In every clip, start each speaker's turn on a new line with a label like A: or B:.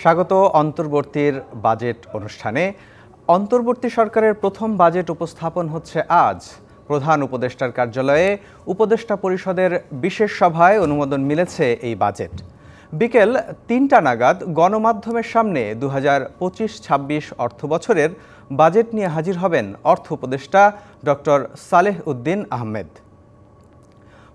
A: স্বাগত অন্তর্বর্তীর বাজেট অনুষ্ঠানে। অন্তর্বর্তী সরকারের প্রথম বাজেট উপস্থাপন হচ্ছে আজ। প্রধান উপদেষ্টার কার্যালয়ে উপদেষ্টা পরিষদের বিশেষ সভায় অনুমোদন মিলেছে এই বাজেট। বিকেল ৩টা নাগাদ গণমাধ্যমের সামনে ২০২৫-২৬ অর্থবছরের বাজেট নিয়ে হাজির হবেন অর্থ উপদেষ্টা ডক্টর সালেহ উদ্দিন আহমেদ।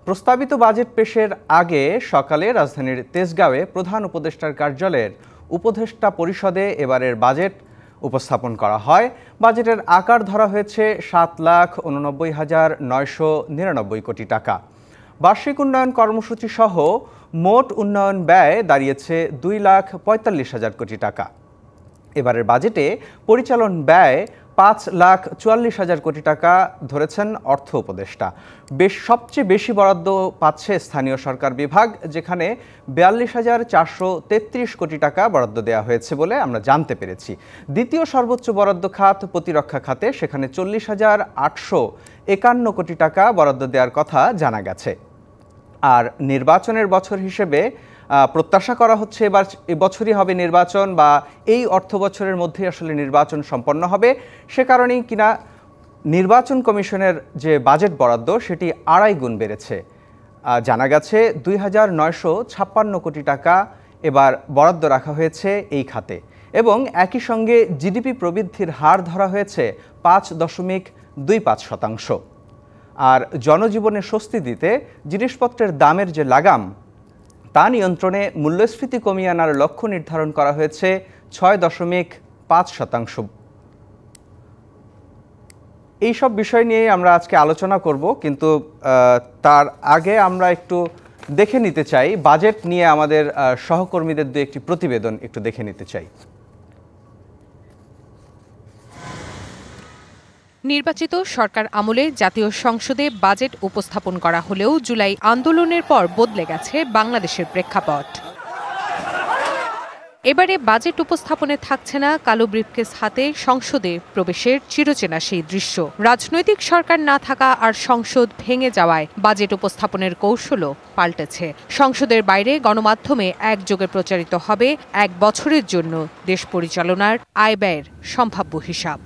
A: প্রস্তাবিত বাজেট পেশের আগে সকালে রাজধানীর তেজগাঁওয়ে প্রধান উপদেষ্টার কার্যালয়ের উপদেষ্টা পরিষদে এবারের বাজেট উপস্থাপন করা হয়। বাজেটের আকার ধরা হয়েছে ৭,89,999 কোটি টাকা। বার্ষিক উন্নয়ন কর্মসূচি সহ মোট উন্নয়ন ব্যয় দাঁড়িয়েছে 2,45,000 কোটি টাকা। এবারের বাজেটে পরিচালন ব্যয় 5,44,000 কোটি টাকা ধরেছেন অর্থ উপদেষ্টা। সবচেয়ে বেশি বরাদ্দ পাচ্ছে স্থানীয় সরকার বিভাগ, যেখানে 42,433 কোটি টাকা বরাদ্দ দেওয়া হয়েছে বলে আমরা জানতে পেরেছি। দ্বিতীয় সর্বোচ্চ বরাদ্দ খাত প্রতিরক্ষা খাতে, সেখানে 40,851 কোটি টাকা বরাদ্দ দেওয়ার কথা জানা গেছে। আর নির্বাচনের বছর হিসেবে প্রত্যাশা করা হচ্ছে এবছরই হবে নির্বাচন, বা এই অর্থ বছরের মধ্যেই আসলে নির্বাচন সম্পন্ন হবে। সে কারণেই কিনা নির্বাচন কমিশনের যে বাজেট বরাদ্দ সেটি 2.5 গুণ বেড়েছে। জানা গেছে 2,956 কোটি টাকা এবার বরাদ্দ রাখা হয়েছে এই খাতে, এবং একই সঙ্গে জিডিপি প্রবৃদ্ধির হার ধরা হয়েছে 5.25%। আর জনজীবনে স্বস্তি দিতে জিনিসপত্রের দামের যে লাগাম তা নিয়ন্ত্রণে মূল্যস্ফীতি কমিয়ে আনার লক্ষ্য নির্ধারণ করা হয়েছে 6.5%। এইসব বিষয় নিয়ে আমরা আজকে আলোচনা করব, কিন্তু তার আগে আমরা একটু দেখে নিতে চাই বাজেট নিয়ে আমাদের সহকর্মীদের দু একটি প্রতিবেদন একটু দেখে নিতে চাই।
B: নির্বাচিত সরকার আমলে জাতীয় সংসদে বাজেট উপস্থাপন করা হলেও জুলাই আন্দোলনের পর বদলে গেছে বাংলাদেশের প্রেক্ষাপট। এবারে বাজেট উপস্থাপনে থাকছে না কালো ব্রিফকেস হাতে সংসদে প্রবেশের চিরচেনা সেই দৃশ্য। রাজনৈতিক সরকার না থাকা আর সংসদ ভেঙে যাওয়ায় বাজেট উপস্থাপনের কৌশলও পাল্টেছে। সংসদের বাইরে গণমাধ্যমে একযোগে প্রচারিত হবে 1 বছরের জন্য দেশ পরিচালনার আয় ব্যয়ের সম্ভাব্য হিসাব।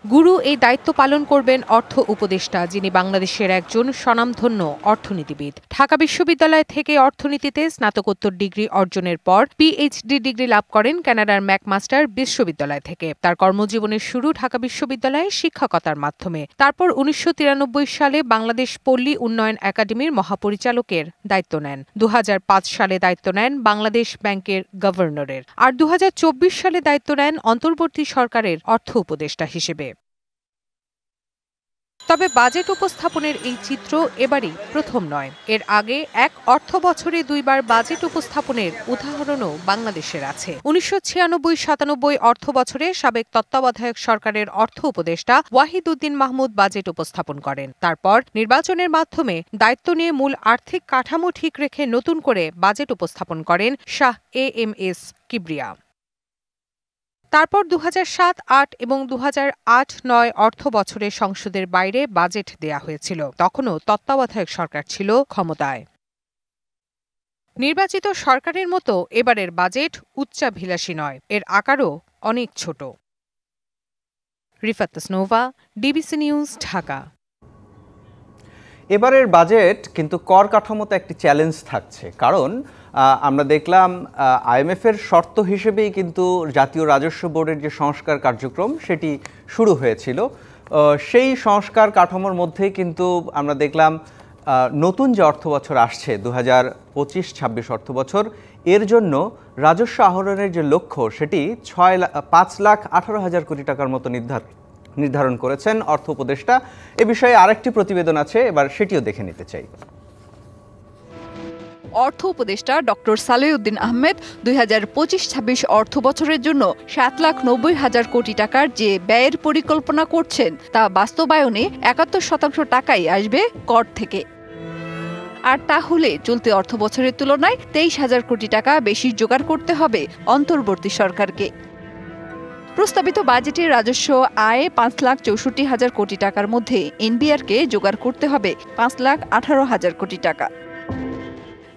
B: গুরু এই দায়িত্ব পালন করবেন অর্থ উপদেষ্টা, যিনি বাংলাদেশের একজন স্বনামধন্য অর্থনীতিবিদ। ঢাকা বিশ্ববিদ্যালয় থেকে অর্থনীতিতে স্নাতকোত্তর ডিগ্রি অর্জনের পর পিএইচডি ডিগ্রি লাভ করেন কানাডার ম্যাকমাস্টার বিশ্ববিদ্যালয় থেকে। তার কর্মজীবনের শুরু ঢাকা বিশ্ববিদ্যালয়ে শিক্ষকতার মাধ্যমে। তারপর 1993 সালে বাংলাদেশ পল্লী উন্নয়ন একাডেমির মহাপরিচালকের দায়িত্ব নেন। 2005 সালে দায়িত্ব নেন বাংলাদেশ ব্যাংকের গভর্নরের। আর 2024 সালে দায়িত্ব নেন অন্তর্বর্তী সরকারের অর্থ উপদেষ্টা হিসেবে। তবে বাজেট উপস্থাপনের এই চিত্র এবারই প্রথম নয়। এর আগে এক অর্থ বছরে 2 বার বাজেট উপস্থাপনের উদাহরণও বাংলাদেশের আছে। 1996-97 অর্থ বছরে সাবেক তত্ত্বাবধায়ক সরকারের অর্থ উপদেষ্টা ওয়াহিদ উদ্দিন মাহমুদ বাজেট উপস্থাপন করেন। তারপর নির্বাচনের মাধ্যমে দায়িত্ব নিয়ে মূল আর্থিক কাঠামো ঠিক রেখে নতুন করে বাজেট উপস্থাপন করেন শাহ এএমএস কিবরিয়া। তারপর 2007-08 এবং 2008-09 অর্থ বছরে সংসদের বাইরে বাজেট দেয়া হয়েছিল। তখনও তত্ত্বাবধায়ক সরকার ছিল ক্ষমতায়। নির্বাচিত সরকারের মতো এবারের বাজেট উচ্চাভিলাষী নয়, এর আকারও অনেক ছোট। Rifat Tasnova, DBC news, Dhaka.
A: এবারের বাজেট কিন্তু কর কাঠামোতে একটি চ্যালেঞ্জ থাকছে, কারণ আমরা দেখলাম আইএমএফের শর্ত হিসেবেই কিন্তু জাতীয় রাজস্ব বোর্ডের যে সংস্কার কার্যক্রম সেটি শুরু হয়েছিল। সেই সংস্কার কাঠামোর মধ্যেই কিন্তু আমরা দেখলাম নতুন যে অর্থবছর আসছে 2025-26 অর্থবছর, এর জন্য রাজস্ব আহরণের যে লক্ষ্য সেটি 5,18,000 কোটি টাকার মতো নির্ধারণ করেছেন অর্থ উপদেষ্টা। এ বিষয়ে আরেকটি প্রতিবেদন আছে, এবার সেটিও দেখে নিতে চাই।
C: অর্থ উপদেষ্টা ডক্টর সালেহ উদ্দিন আহমেদ 2025-26 অর্থ বছরের জন্য 7,90,000 কোটি টাকার যে ব্যয়ের পরিকল্পনা করছেন তা বাস্তবায়নে 71% টাকাই আসবে কর থেকে। আর তাহলে চলতি অর্থ বছরের তুলনায় 23,000 কোটি টাকা বেশি জোগাড় করতে হবে অন্তর্বর্তী সরকারকে। প্রস্তাবিত বাজেটে রাজস্ব আয় 5,64,000 কোটি টাকার মধ্যে এনবিআরকে জোগাড় করতে হবে 5,18,000 কোটি টাকা।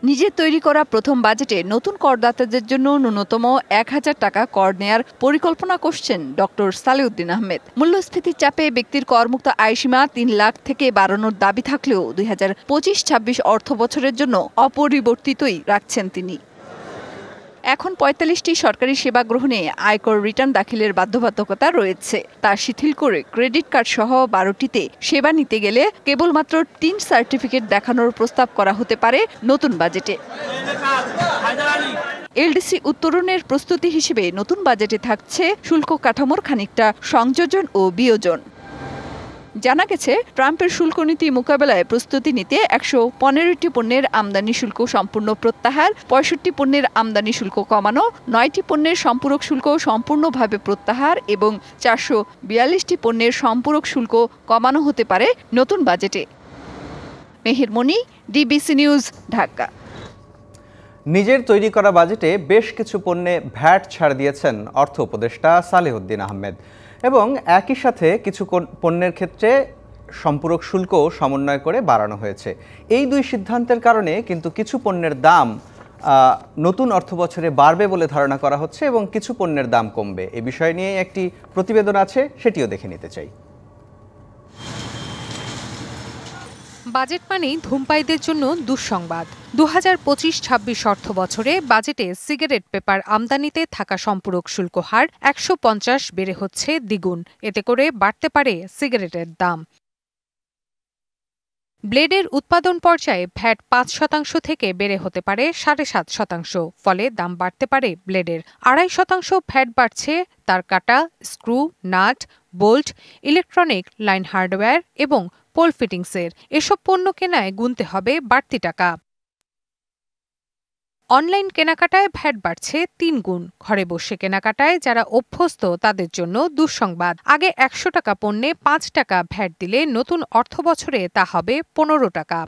C: নিজের তৈরি করা প্রথম বাজেটে নতুন করদাতাদের জন্য ন্যূনতম ১,০০০ টাকা কর নেয়ার পরিকল্পনা করছেন ডক্টর সালেউদ্দিন আহমেদ। মূল্যস্ফীতির চাপে ব্যক্তির করমুক্ত আয়সীমা ৩ লাখ থেকে বাড়ানোর দাবি থাকলেও ২০২৫-২৬ অর্থ বছরের জন্য অপরিবর্তিতই রাখছেন তিনি। এখন ৪৫টি সরকারি সেবা গ্রহণে আয়কর রিটার্ন দাখিলের বাধ্যবাধকতা রয়েছে। তা শিথিল করে ক্রেডিট কার্ড সহ ১২টিতে সেবা নিতে গেলে কেবলমাত্র ৩ সার্টিফিকেট দেখানোর প্রস্তাব করা হতে পারে নতুন বাজেটে। এলডিসি উত্তরণের প্রস্তুতি হিসেবে নতুন বাজেটে থাকছে শুল্ক কাঠামোর খানিকটা সংযোজন ও বিয়োজন। জানা গেছে, ট্রাম্পের শুল্ক নীতি মোকাবেলায় প্রস্তুতি নিতে ১১৫টি পণ্যের আমদানি শুল্ক সম্পূর্ণ প্রত্যাহার, ৬৫ পণ্যের আমদানি শুল্ক কমানো, ৯টি পণ্যের সম্পূরক শুল্ক সম্পূর্ণভাবে প্রত্যাহার এবং ৪৪২টি পণ্যের সম্পূরক শুল্ক কমানো হতে পারে নতুন বাজেটে। মেহের মনি, ডিবিসি নিউজ, ঢাকা।
A: নিজের তৈরি করা বাজেটে বেশ কিছু পণ্যে ভ্যাট ছাড় দিয়েছেন অর্থ উপদেষ্টা সালেহুদ্দিন আহমেদ এবং একই সাথে কিছু পণ্যের ক্ষেত্রে সম্পূরক শুল্কও সমন্বয় করে বাড়ানো হয়েছে। এই দুই সিদ্ধান্তের কারণে কিন্তু কিছু পণ্যের দাম নতুন অর্থবছরে বাড়বে বলে ধারণা করা হচ্ছে এবং কিছু পণ্যের দাম কমবে। এ বিষয় নিয়ে একটি প্রতিবেদন আছে, সেটিও দেখে নিতে চাই।
B: বাজেট মানেই ধূমপায়ীদের জন্য দুঃসংবাদ। ২০২৫-২৬ অর্থ বছরে বাজেটে সিগারেট পেপার আমদানিতে থাকা সম্পূরক শুল্ক হার ১৫০ বেড়ে হচ্ছে দ্বিগুণ। এতে করে বাড়তে পারে সিগারেটের দাম। ব্লেডের উৎপাদন পর্যায়ে ভ্যাট ৫% থেকে বেড়ে হতে পারে ৭.৫%। ফলে দাম বাড়তে পারে ব্লেডের। ২.৫% ভ্যাট বাড়ছে তার কাটা, screw, nut, bolt, electronic, line hardware এবং পোল ফিটিংসের। এসব পণ্য কেনায় গুনতে হবে বাড়তি টাকা। অনলাইন কেনাকাটায় ভ্যাট বাড়ছে ৩ গুণ। ঘরে বসে কেনাকাটায় যারা অভ্যস্ত তাদের জন্য দুঃসংবাদ। আগে ১০০ টাকা পণ্যে ৫ টাকা ভ্যাট দিলে নতুন অর্থবছরে তা হবে ১৫ টাকা।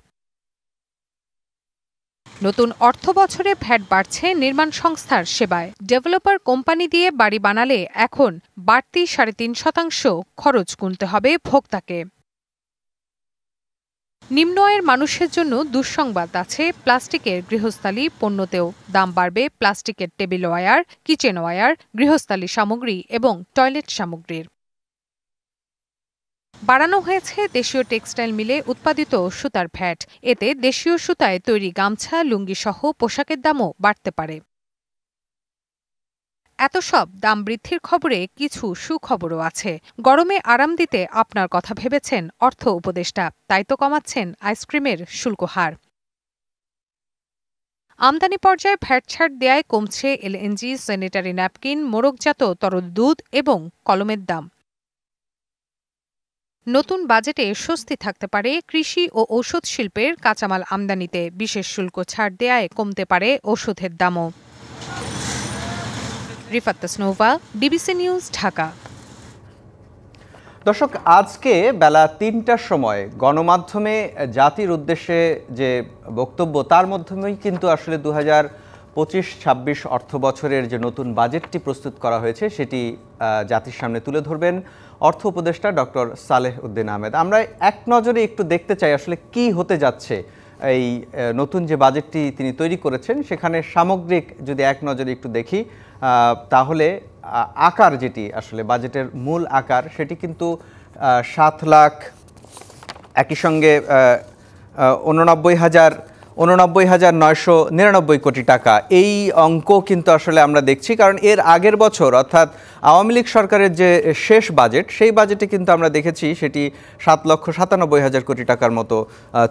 B: নতুন অর্থবছরে ভ্যাট বাড়ছে নির্মাণ সংস্থার সেবায়। ডেভেলপার কোম্পানি দিয়ে বাড়ি বানালে এখন বাড়তি ৩.৫% খরচ গুনতে হবে ভোক্তাকে। নিম্ন আয়ের মানুষের জন্য দুঃসংবাদ আছে প্লাস্টিকের গৃহস্থালী পণ্যতেও। দাম বাড়বে প্লাস্টিকের টেবিল ওয়্যার, কিচেন ওয়্যার, গৃহস্থালী সামগ্রী এবং টয়লেট সামগ্রীর। বাড়ানো হয়েছে দেশীয় টেক্সটাইল মিলে উৎপাদিত সুতার ভ্যাট। এতে দেশীয় সুতায় তৈরি গামছা, লুঙ্গি সহ পোশাকের দামও বাড়তে পারে। এত সব দাম বৃদ্ধির খবরে কিছু সুখবরও আছে। গরমে আরাম দিতে আপনার কথা ভেবেছেন অর্থ উপদেষ্টা, তাই তো কমাচ্ছেন আইসক্রিমের শুল্ক হার। আমদানি পর্যায়ে ভ্যাট ছাড় দেয়ায় কমছে এলএনজি, স্যানিটারি ন্যাপকিন, মোড়কজাত তরল দুধ এবং কলমের দাম। নতুন বাজেটে স্বস্তি থাকতে পারে কৃষি ও ঔষধ শিল্পের কাঁচামাল আমদানিতে। বিশেষ শুল্ক ছাড় দেয়ায় কমতে পারে ওষুধের দামও। Rifat Tasnova, DBC news, Dhaka.
A: দর্শক, আজকে বেলা ৩টার সময় গণমাধ্যমে জাতির উদ্দেশ্যে যে বক্তব্য, তার মাধ্যমেই কিন্তু আসলে ২০২৫-২৬ অর্থ বছরের যে নতুন বাজেটটি প্রস্তুত করা হয়েছে সেটি জাতির সামনে তুলে ধরবেন অর্থ উপদেষ্টা ডক্টর সালেহুদ্দিন আহমেদ। আমরা এক নজরে একটু দেখতে চাই আসলে কি হতে যাচ্ছে এই নতুন যে বাজেটটি তিনি তৈরি করেছেন। সেখানে সামগ্রিক যদি এক নজরে একটু দেখি তাহলে আকার যেটি আসলে বাজেটের মূল আকার সেটি কিন্তু ৭ লাখ, একই সঙ্গে ৮৯,৯৯৯ কোটি টাকা। এই অঙ্ক কিন্তু আসলে আমরা দেখছি, কারণ এর আগের বছর অর্থাৎ আওয়ামী লীগ সরকারের যে শেষ বাজেট, সেই বাজেটে কিন্তু আমরা দেখেছি সেটি ৭,৯৭,০০০ কোটি টাকার মতো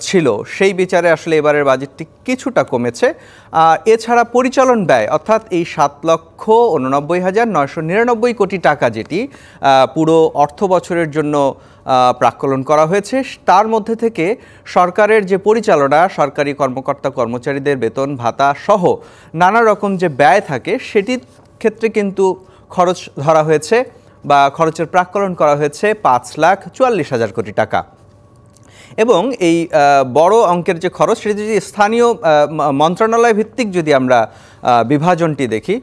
A: ছিল। সেই বিচারে আসলে এবারের বাজেটটি কিছুটা কমেছে। এছাড়া পরিচালন ব্যয় অর্থাৎ এই ৭,৮৯,৯৯৯ কোটি টাকা যেটি পুরো অর্থ বছরের জন্য প্রাক্কলন করা হয়েছে, তার মধ্যে থেকে সরকারের যে পরিচালনা, সরকারি কর্মকর্তা কর্মচারীদের বেতন ভাতা সহ নানা রকম যে ব্যয় থাকে সেটির ক্ষেত্রে কিন্তু খরচ ধরা হয়েছে বা খরচের প্রাক্কলন করা হয়েছে ৫,৪৪,০০০ কোটি টাকা। এবং এই বড় অঙ্কের যে খরচ সেটি যদি স্থানীয় মন্ত্রণালয় ভিত্তিক যদি আমরা বিভাজনটি দেখি,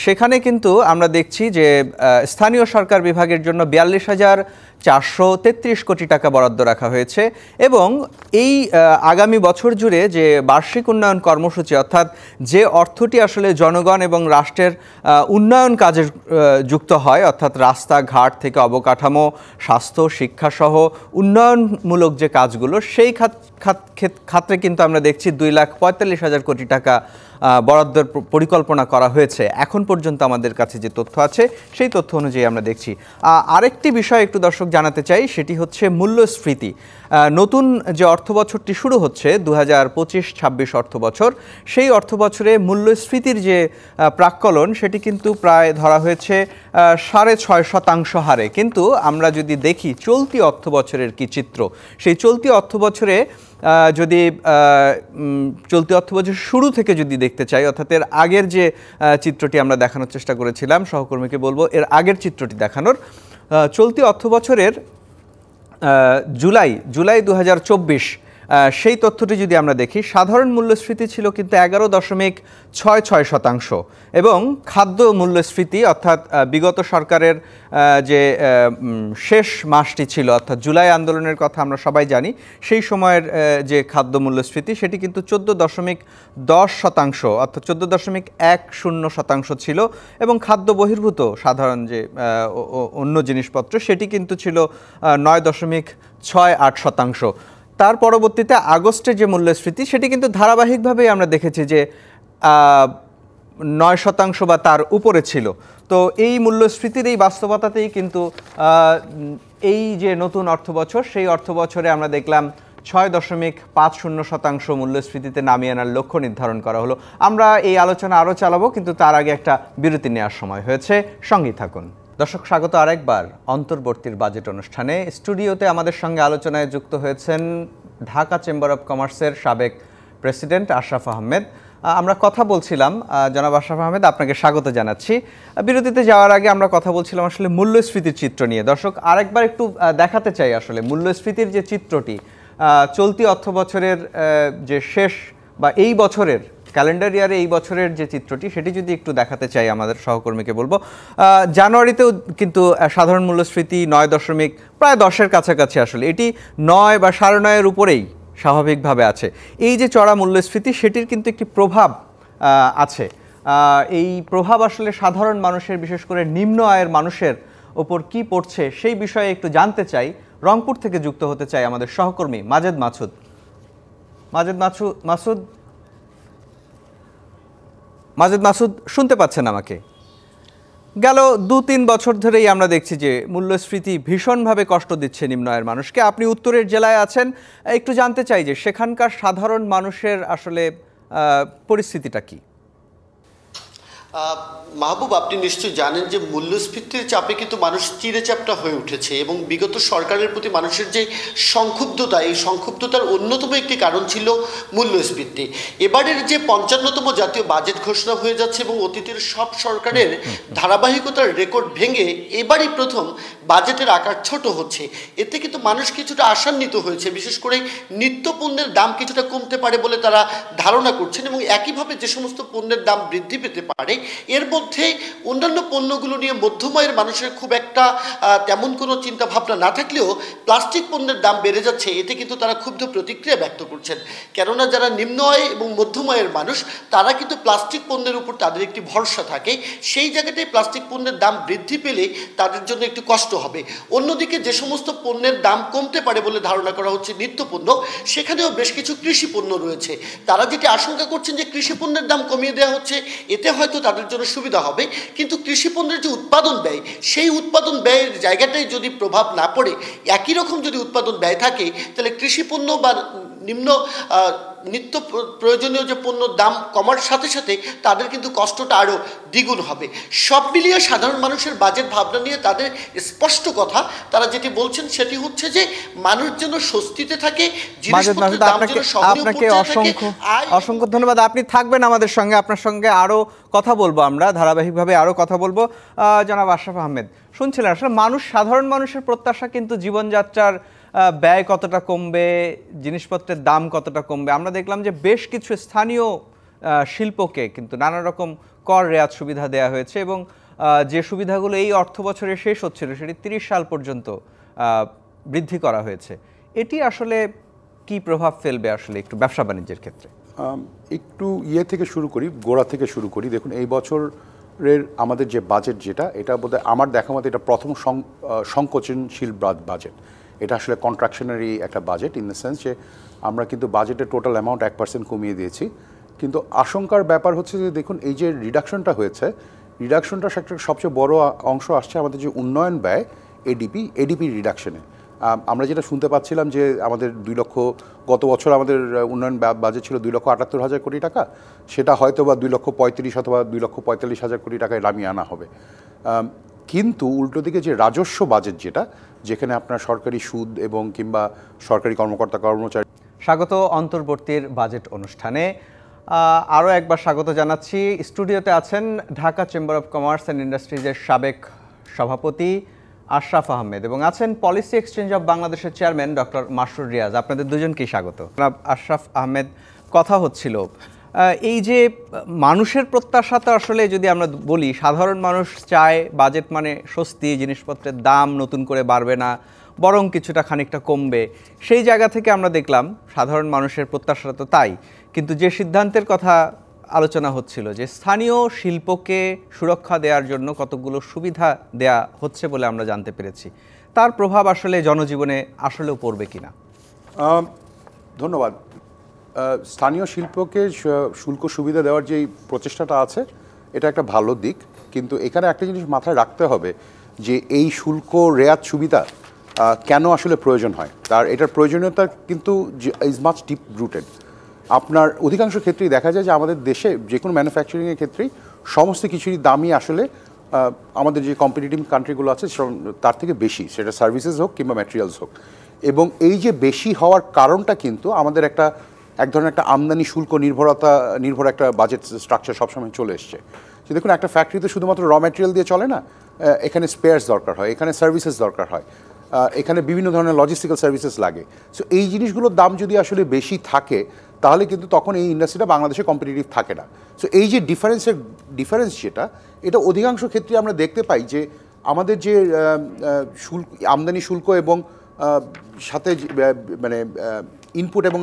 A: সেখানে কিন্তু আমরা দেখছি যে স্থানীয় সরকার বিভাগের জন্য 433 কোটি টাকা বরাদ্দ রাখা হয়েছে এবং এই আগামী বছর জুড়ে যে বার্ষিক উন্নয়ন কর্মসূচি অর্থাৎ যে অর্থটি আসলে জনগণ এবং রাষ্ট্রের উন্নয়ন কাজে যুক্ত হয় অর্থাৎ রাস্তাঘাট থেকে অবকাঠামো, স্বাস্থ্য, শিক্ষাসহ উন্নয়নমূলক যে কাজগুলো সেই খাতে কিন্তু আমরা দেখছি 2,45,000 কোটি টাকা বরাদ্দের পরিকল্পনা করা হয়েছে। এখন পর্যন্ত আমাদের কাছে যে তথ্য আছে সেই তথ্য অনুযায়ী আমরা দেখছি। আরেকটি বিষয় একটু দর্শক জানাতে চাই, সেটি হচ্ছে মূল্যস্ফীতি। নতুন যে অর্থবছরটি শুরু হচ্ছে 2025-26 অর্থবছর, সেই অর্থবছরে মূল্যস্ফীতির যে প্রাক্কলন সেটি কিন্তু প্রায় ধরা হয়েছে 6.5% হারে। কিন্তু আমরা যদি দেখি চলতি অর্থবছরের কি চিত্র, সেই চলতি অর্থবছরে যদি চলতি অর্থবছর শুরু থেকে যদি দেখতে চাই অর্থাৎ এর আগের যে চিত্রটি আমরা দেখানোর চেষ্টা করেছিলাম, সহকর্মীকে বলবো এর আগের চিত্রটি দেখানোর। চলতি অর্থবছরের জুলাই 2024 সেই তথ্যটি যদি আমরা দেখি, সাধারণ মূল্যস্ফীতি ছিল কিন্তু 11.66% এবং খাদ্য মূল্যস্ফীতি অর্থাৎ বিগত সরকারের যে শেষ মাসটি ছিল অর্থাৎ জুলাই আন্দোলনের কথা আমরা সবাই জানি, সেই সময়ের যে খাদ্য মূল্যস্ফীতি সেটি কিন্তু 14.10% অর্থাৎ 14.10% ছিল এবং খাদ্য বহির্ভূত সাধারণ যে অন্য জিনিসপত্র সেটি কিন্তু ছিল 9.68%। তার পরবর্তীতে আগস্টে যে মূল্যস্ফীতি সেটি কিন্তু ধারাবাহিকভাবেই আমরা দেখেছি যে 9% বা তার উপরে ছিল। তো এই মূল্যস্ফীতির এই বাস্তবতাতেই কিন্তু এই যে নতুন অর্থবছর সেই অর্থবছরে আমরা দেখলাম 6.50% মূল্যস্ফীতিতে নামিয়ে আনার লক্ষ্য নির্ধারণ করা হলো। আমরা এই আলোচনা আরও চালাবো, কিন্তু তার আগে একটা বিরতি নেওয়ার সময় হয়েছে, সঙ্গেই থাকুন। দর্শক, স্বাগত আরেকবার অন্তর্বর্তীর বাজেট অনুষ্ঠানে। স্টুডিওতে আমাদের সঙ্গে আলোচনায় যুক্ত হয়েছেন ঢাকা চেম্বার অব কমার্সের সাবেক প্রেসিডেন্ট আশরাফ আহমেদ। আমরা কথা বলছিলাম, জনাব আশরাফ আহমেদ আপনাকে স্বাগত জানাচ্ছি। বিরতিতে যাওয়ার আগে আমরা কথা বলছিলাম আসলে মূল্যস্ফীতির চিত্র নিয়ে। দর্শক, আরেকবার একটু দেখাতে চাই আসলে মূল্যস্ফীতির যে চিত্রটি চলতি অর্থবছরের যে শেষ বা এই বছরের ক্যালেন্ডার ইয়ারে এই বছরের যে চিত্রটি সেটি যদি একটু দেখাতে চাই আমাদের সহকর্মীকে বলবো। জানুয়ারিতেও কিন্তু সাধারণ মূল্যস্ফীতি 9 প্রায় 10-এর কাছাকাছি, আসলে এটি 9 বা 9.5-এর উপরেই স্বাভাবিকভাবে আছে। এই যে চড়া মূল্যস্ফীতি সেটির কিন্তু একটি প্রভাব আছে। এই প্রভাব আসলে সাধারণ মানুষের, বিশেষ করে নিম্ন আয়ের মানুষের ওপর কি পড়ছে সেই বিষয়ে একটু জানতে চাই। রংপুর থেকে যুক্ত হতে চাই আমাদের সহকর্মী মাজেদ মাসুদ শুনতে পাচ্ছেন আমাকে? গেল 2-3 বছর ধরেই আমরা দেখছি যে মূল্যস্ফীতি ভীষণভাবে কষ্ট দিচ্ছে নিম্ন আয়ের মানুষকে। আপনি উত্তরের জেলায় আছেন, একটু জানতে চাই যে সেখানকার সাধারণ মানুষের আসলে পরিস্থিতিটা কি?
D: মাহবুব, আপনি নিশ্চয়ই জানেন যে মূল্যস্ফীতির চাপে কিন্তু মানুষ চিড়েচ্যাপ্টা হয়ে উঠেছে এবং বিগত সরকারের প্রতি মানুষের যে সংক্ষুব্ধতা, এই সংক্ষুব্ধতার অন্যতম একটি কারণ ছিল মূল্যস্ফীতি। এবারের যে 55তম জাতীয় বাজেট ঘোষণা হয়ে যাচ্ছে এবং অতীতের সব সরকারের ধারাবাহিকতার রেকর্ড ভেঙে এবারই প্রথম বাজেটের আকার ছোট হচ্ছে। এতে কিন্তু মানুষ কিছুটা আশান্বিত হয়েছে, বিশেষ করে নিত্যপণ্যের দাম কিছুটা কমতে পারে বলে তারা ধারণা করছেন এবং একইভাবে যে সমস্ত পণ্যের দাম বৃদ্ধি পেতে পারে এর মধ্যে অন্যান্য পণ্যগুলো নিয়ে মধ্যম আয়ের মানুষের খুব একটা তেমন কোনো চিন্তা ভাবনা না থাকলেও প্লাস্টিক পণ্যের দাম বেড়ে যাচ্ছে, এতে কিন্তু তারা ক্ষুব্ধ প্রতিক্রিয়া ব্যক্ত করছেন। কেননা যারা নিম্ন আয় এবং মধ্যম আয়ের মানুষ তারা কিন্তু প্লাস্টিক পণ্যের উপর তাদের একটি ভরসা থাকে, সেই জায়গাটায় প্লাস্টিক পণ্যের দাম বৃদ্ধি পেলে তাদের জন্য একটু কষ্ট হবে। অন্যদিকে যে সমস্ত পণ্যের দাম কমতে পারে বলে ধারণা করা হচ্ছে নিত্যপণ্য, সেখানেও বেশ কিছু কৃষি পণ্য রয়েছে। তারা যেটি আশঙ্কা করছেন যে কৃষি পণ্যের দাম কমিয়ে দেওয়া হচ্ছে, এতে হয়তো তাদের জন্য সুবিধা হবে, কিন্তু কৃষি পণ্যের যে উৎপাদন ব্যয় সেই উৎপাদন ব্যয়ের জায়গাটায় যদি প্রভাব না পড়ে, একই রকম যদি উৎপাদন ব্যয় থাকে, তাহলে কৃষি পণ্য বা নিম্ন নিত্য প্রয়োজনীয় যে পণ্যর দাম কমার সাথে সাথে তাদের কিন্তু কষ্টটা আরও দ্বিগুণ হবে। সব মিলিয়ে সাধারণ মানুষের বাজেট ভাবনা নিয়ে তাদের স্পষ্ট কথা, তারা যেটি বলছেন সেটি হচ্ছে যে মানুষ যেন স্বস্তিতে থাকে, জিনিসপত্রের দাম যেন
A: আপনাকে অসংখ্য ধন্যবাদ। আপনি থাকবেন আমাদের সঙ্গে, আপনার সঙ্গে আরও কথা বলবো, আমরা ধারাবাহিকভাবে আরও কথা বলবো। জনাব আশরাফ আহমেদ, শুনছিলেন আসলে সাধারণ মানুষের প্রত্যাশা কিন্তু জীবনযাত্রার ব্যয় কতটা কমবে, জিনিসপত্রের দাম কতটা কমবে। আমরা দেখলাম যে বেশ কিছু স্থানীয় শিল্পকে কিন্তু নানা রকম কর রেয়াত সুবিধা দেওয়া হয়েছে এবং যে সুবিধাগুলো এই অর্থ বছরে শেষ হচ্ছিল সেটি 30 সাল পর্যন্ত বৃদ্ধি করা হয়েছে, এটি আসলে কি প্রভাব ফেলবে আসলে একটু ব্যবসা বাণিজ্যের ক্ষেত্রে?
E: একটু থেকে শুরু করি, গোড়া থেকে শুরু করি। দেখুন, এই বছরের আমাদের যে বাজেট, এটা বোধহয় আমার দেখা মতো এটা প্রথম সংকোচনশীল বাজেট। এটা আসলে কন্ট্রাকশনারি একটা বাজেট, ইন দ্য সেন্স যে আমরা কিন্তু বাজেটের টোটাল অ্যামাউন্ট 1% কমিয়ে দিয়েছি। কিন্তু আশঙ্কার ব্যাপার হচ্ছে যে দেখুন, এই যে রিডাকশনটা হয়েছে, রিডাকশনটার সবচেয়ে বড় অংশ আসছে আমাদের যে উন্নয়ন ব্যয় এডিপি রিডাকশনে। আমরা যেটা শুনতে পাচ্ছিলাম যে আমাদের 2 লক্ষ, গত বছর আমাদের উন্নয়ন বাজেট ছিল 2,78,000 কোটি টাকা, সেটা হয়তো বা 2,35,000 অথবা 2,45,000 কোটি টাকায় নামিয়ে আনা হবে। কিন্তু উল্টো দিকে যে রাজস্ব বাজেট, যেখানে আপনার সরকারি সুদ এবং কিংবা সরকারি কর্মচারী।
A: স্বাগত অন্তর্বর্তীর বাজেট অনুষ্ঠানে। আরও একবার স্বাগত জানাচ্ছি। স্টুডিওতে আছেন Dhaka chamber of commerce and ইন্ডাস্ট্রিজের সাবেক সভাপতি আশরাফ আহমেদ এবং আছেন পলিসি এক্সচেঞ্জ অফ বাংলাদেশের চেয়ারম্যান ডক্টর মাসরুর রিয়াজ। আপনাদের দুজনকেই স্বাগত। আশরাফ আহমেদ, কথা হচ্ছিল এই যে মানুষের প্রত্যাশা, তো আসলে যদি আমরা বলি সাধারণ মানুষ চায় বাজেট মানে স্বস্তি, জিনিসপত্রের দাম নতুন করে বাড়বে না, বরং কিছুটা খানিকটা কমবে। সেই জায়গা থেকে আমরা দেখলাম সাধারণ মানুষের প্রত্যাশা তো তাই, কিন্তু যে সিদ্ধান্তের কথা আলোচনা হচ্ছিল যে স্থানীয় শিল্পকে সুরক্ষা দেওয়ার জন্য কতগুলো সুবিধা দেয়া হচ্ছে বলে আমরা জানতে পেরেছি, তার প্রভাব আসলে জনজীবনে আসলেও পড়বে কিনা?
E: ধন্যবাদ। স্থানীয় শিল্পকে শুল্ক সুবিধা দেওয়ার যে প্রচেষ্টাটা আছে, এটা একটা ভালো দিক, কিন্তু এখানে একটা জিনিস মাথায় রাখতে হবে যে এই শুল্ক রেয়াত সুবিধা কেন আসলে প্রয়োজন হয়। এটার প্রয়োজনীয়তা কিন্তু ইজ মাচ ডিপ রুটেড। আপনার অধিকাংশ ক্ষেত্রেই দেখা যায় যে আমাদের দেশে যে কোনো ম্যানুফ্যাকচারিংয়ের ক্ষেত্রেই সমস্ত কিছুরই দামই আসলে আমাদের যে কম্পিটিটিভ কান্ট্রিগুলো আছে তার থেকে বেশি, সেটা সার্ভিসেস হোক কিংবা ম্যাটেরিয়ালস হোক। এবং এই যে বেশি হওয়ার কারণটা কিন্তু আমাদের এক ধরনের একটা আমদানি শুল্ক নির্ভর একটা বাজেট স্ট্রাকচার সবসময় চলে এসছে। যে দেখুন, একটা ফ্যাক্টরিতে শুধুমাত্র র ম্যাটেরিয়াল দিয়ে চলে না, এখানে স্পেয়ার্স দরকার হয়, এখানে সার্ভিসেস দরকার হয়, এখানে বিভিন্ন ধরনের লজিস্টিক্যাল সার্ভিসেস লাগে। সো এই জিনিসগুলোর দাম যদি আসলে বেশি থাকে, তাহলে কিন্তু তখন এই ইন্ডাস্ট্রিটা বাংলাদেশে কম্পিটিটিভ থাকে না। সো এই যে ডিফারেন্স এটা অধিকাংশ ক্ষেত্রে আমরা দেখতে পাই যে আমাদের যে আমদানি শুল্ক এবং সাথে মানে ইনপুট এবং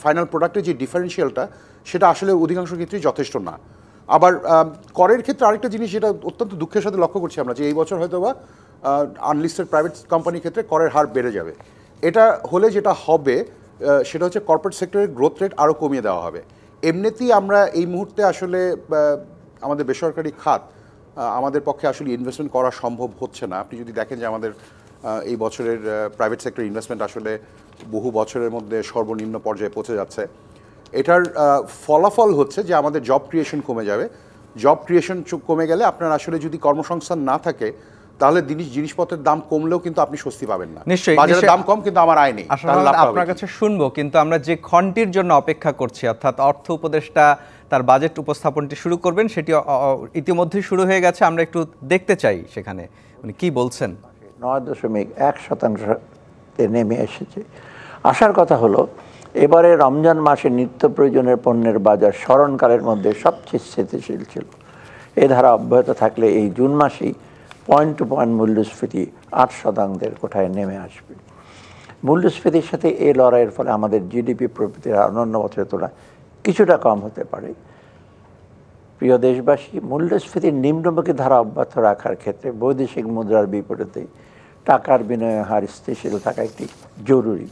E: ফাইনাল প্রোডাক্টের যে ডিফারেন্সিয়ালটা, সেটা আসলে অধিকাংশ ক্ষেত্রেই যথেষ্ট না। আবার করের ক্ষেত্রে আরেকটা জিনিস যেটা অত্যন্ত দুঃখের সাথে লক্ষ্য করছি আমরা, যে এই বছর হয়তো বা আনলিস্টেড প্রাইভেট কোম্পানির ক্ষেত্রে করের হার বেড়ে যাবে। এটা হলে যেটা হবে সেটা হচ্ছে কর্পোরেট সেক্টরের গ্রোথ রেট আরও কমিয়ে দেওয়া হবে। এমনিতেই আমরা এই মুহূর্তে আসলে আমাদের বেসরকারি খাত, আমাদের পক্ষে আসলে ইনভেস্টমেন্ট করা সম্ভব হচ্ছে না। আপনি যদি দেখেন যে আমাদের এই বছরের প্রাইভেট সেক্টর ইনভেস্টমেন্ট আসলে বহু বছরের মধ্যে সর্বনিম্ন পর্যায়ে পৌঁছে যাচ্ছে। এটার ফলাফল হচ্ছে যে আমাদের জব ক্রিয়েশন কমে যাবে। জব ক্রিয়েশন কমে গেলে আপনার আসলে যদি কর্মসংস্থান না থাকে, তাহলে জিনিসপত্রের দাম কমলেও কিন্তু আপনি স্বস্তি পাবেন না।
A: নিশ্চয়ই
E: বাজারের দাম কম, কিন্তু আমার আয় নেই।
A: আপনার কাছে শুনবো, কিন্তু আমরা যে খণ্ডটির জন্য অপেক্ষা করছি, অর্থাৎ অর্থ উপদেষ্টা তার বাজেট উপস্থাপনটি শুরু করবেন, সেটি ইতিমধ্যেই শুরু হয়ে গেছে। আমরা একটু দেখতে চাই সেখানে উনি কি বলছেন।
F: 9.1% নেমে এসেছে। আসার কথা হলো, এবারে রমজান মাসে নিত্য প্রয়োজনের পণ্যের বাজার স্মরণকালের মধ্যে সবচেয়ে স্থিতিশীল ছিল। এ ধারা অব্যাহত থাকলে এই জুন মাসেই পয়েন্ট টু পয়েন্ট মূল্যস্ফীতি 8% কোঠায় নেমে আসবে। মূল্যস্ফীতির সাথে এই লড়াইয়ের ফলে আমাদের জিডিপি প্রবৃদ্ধির অন্যান্য বছরের তুলনায় কিছুটা কম হতে পারে। প্রিয় দেশবাসী, মূল্যস্ফীতির নিম্নমুখী ধারা অব্যাহত রাখার ক্ষেত্রে বৈদেশিক মুদ্রার বিপরীতে টাকার বিনিময় হার স্থিতিশীল থাকা একটি জরুরি।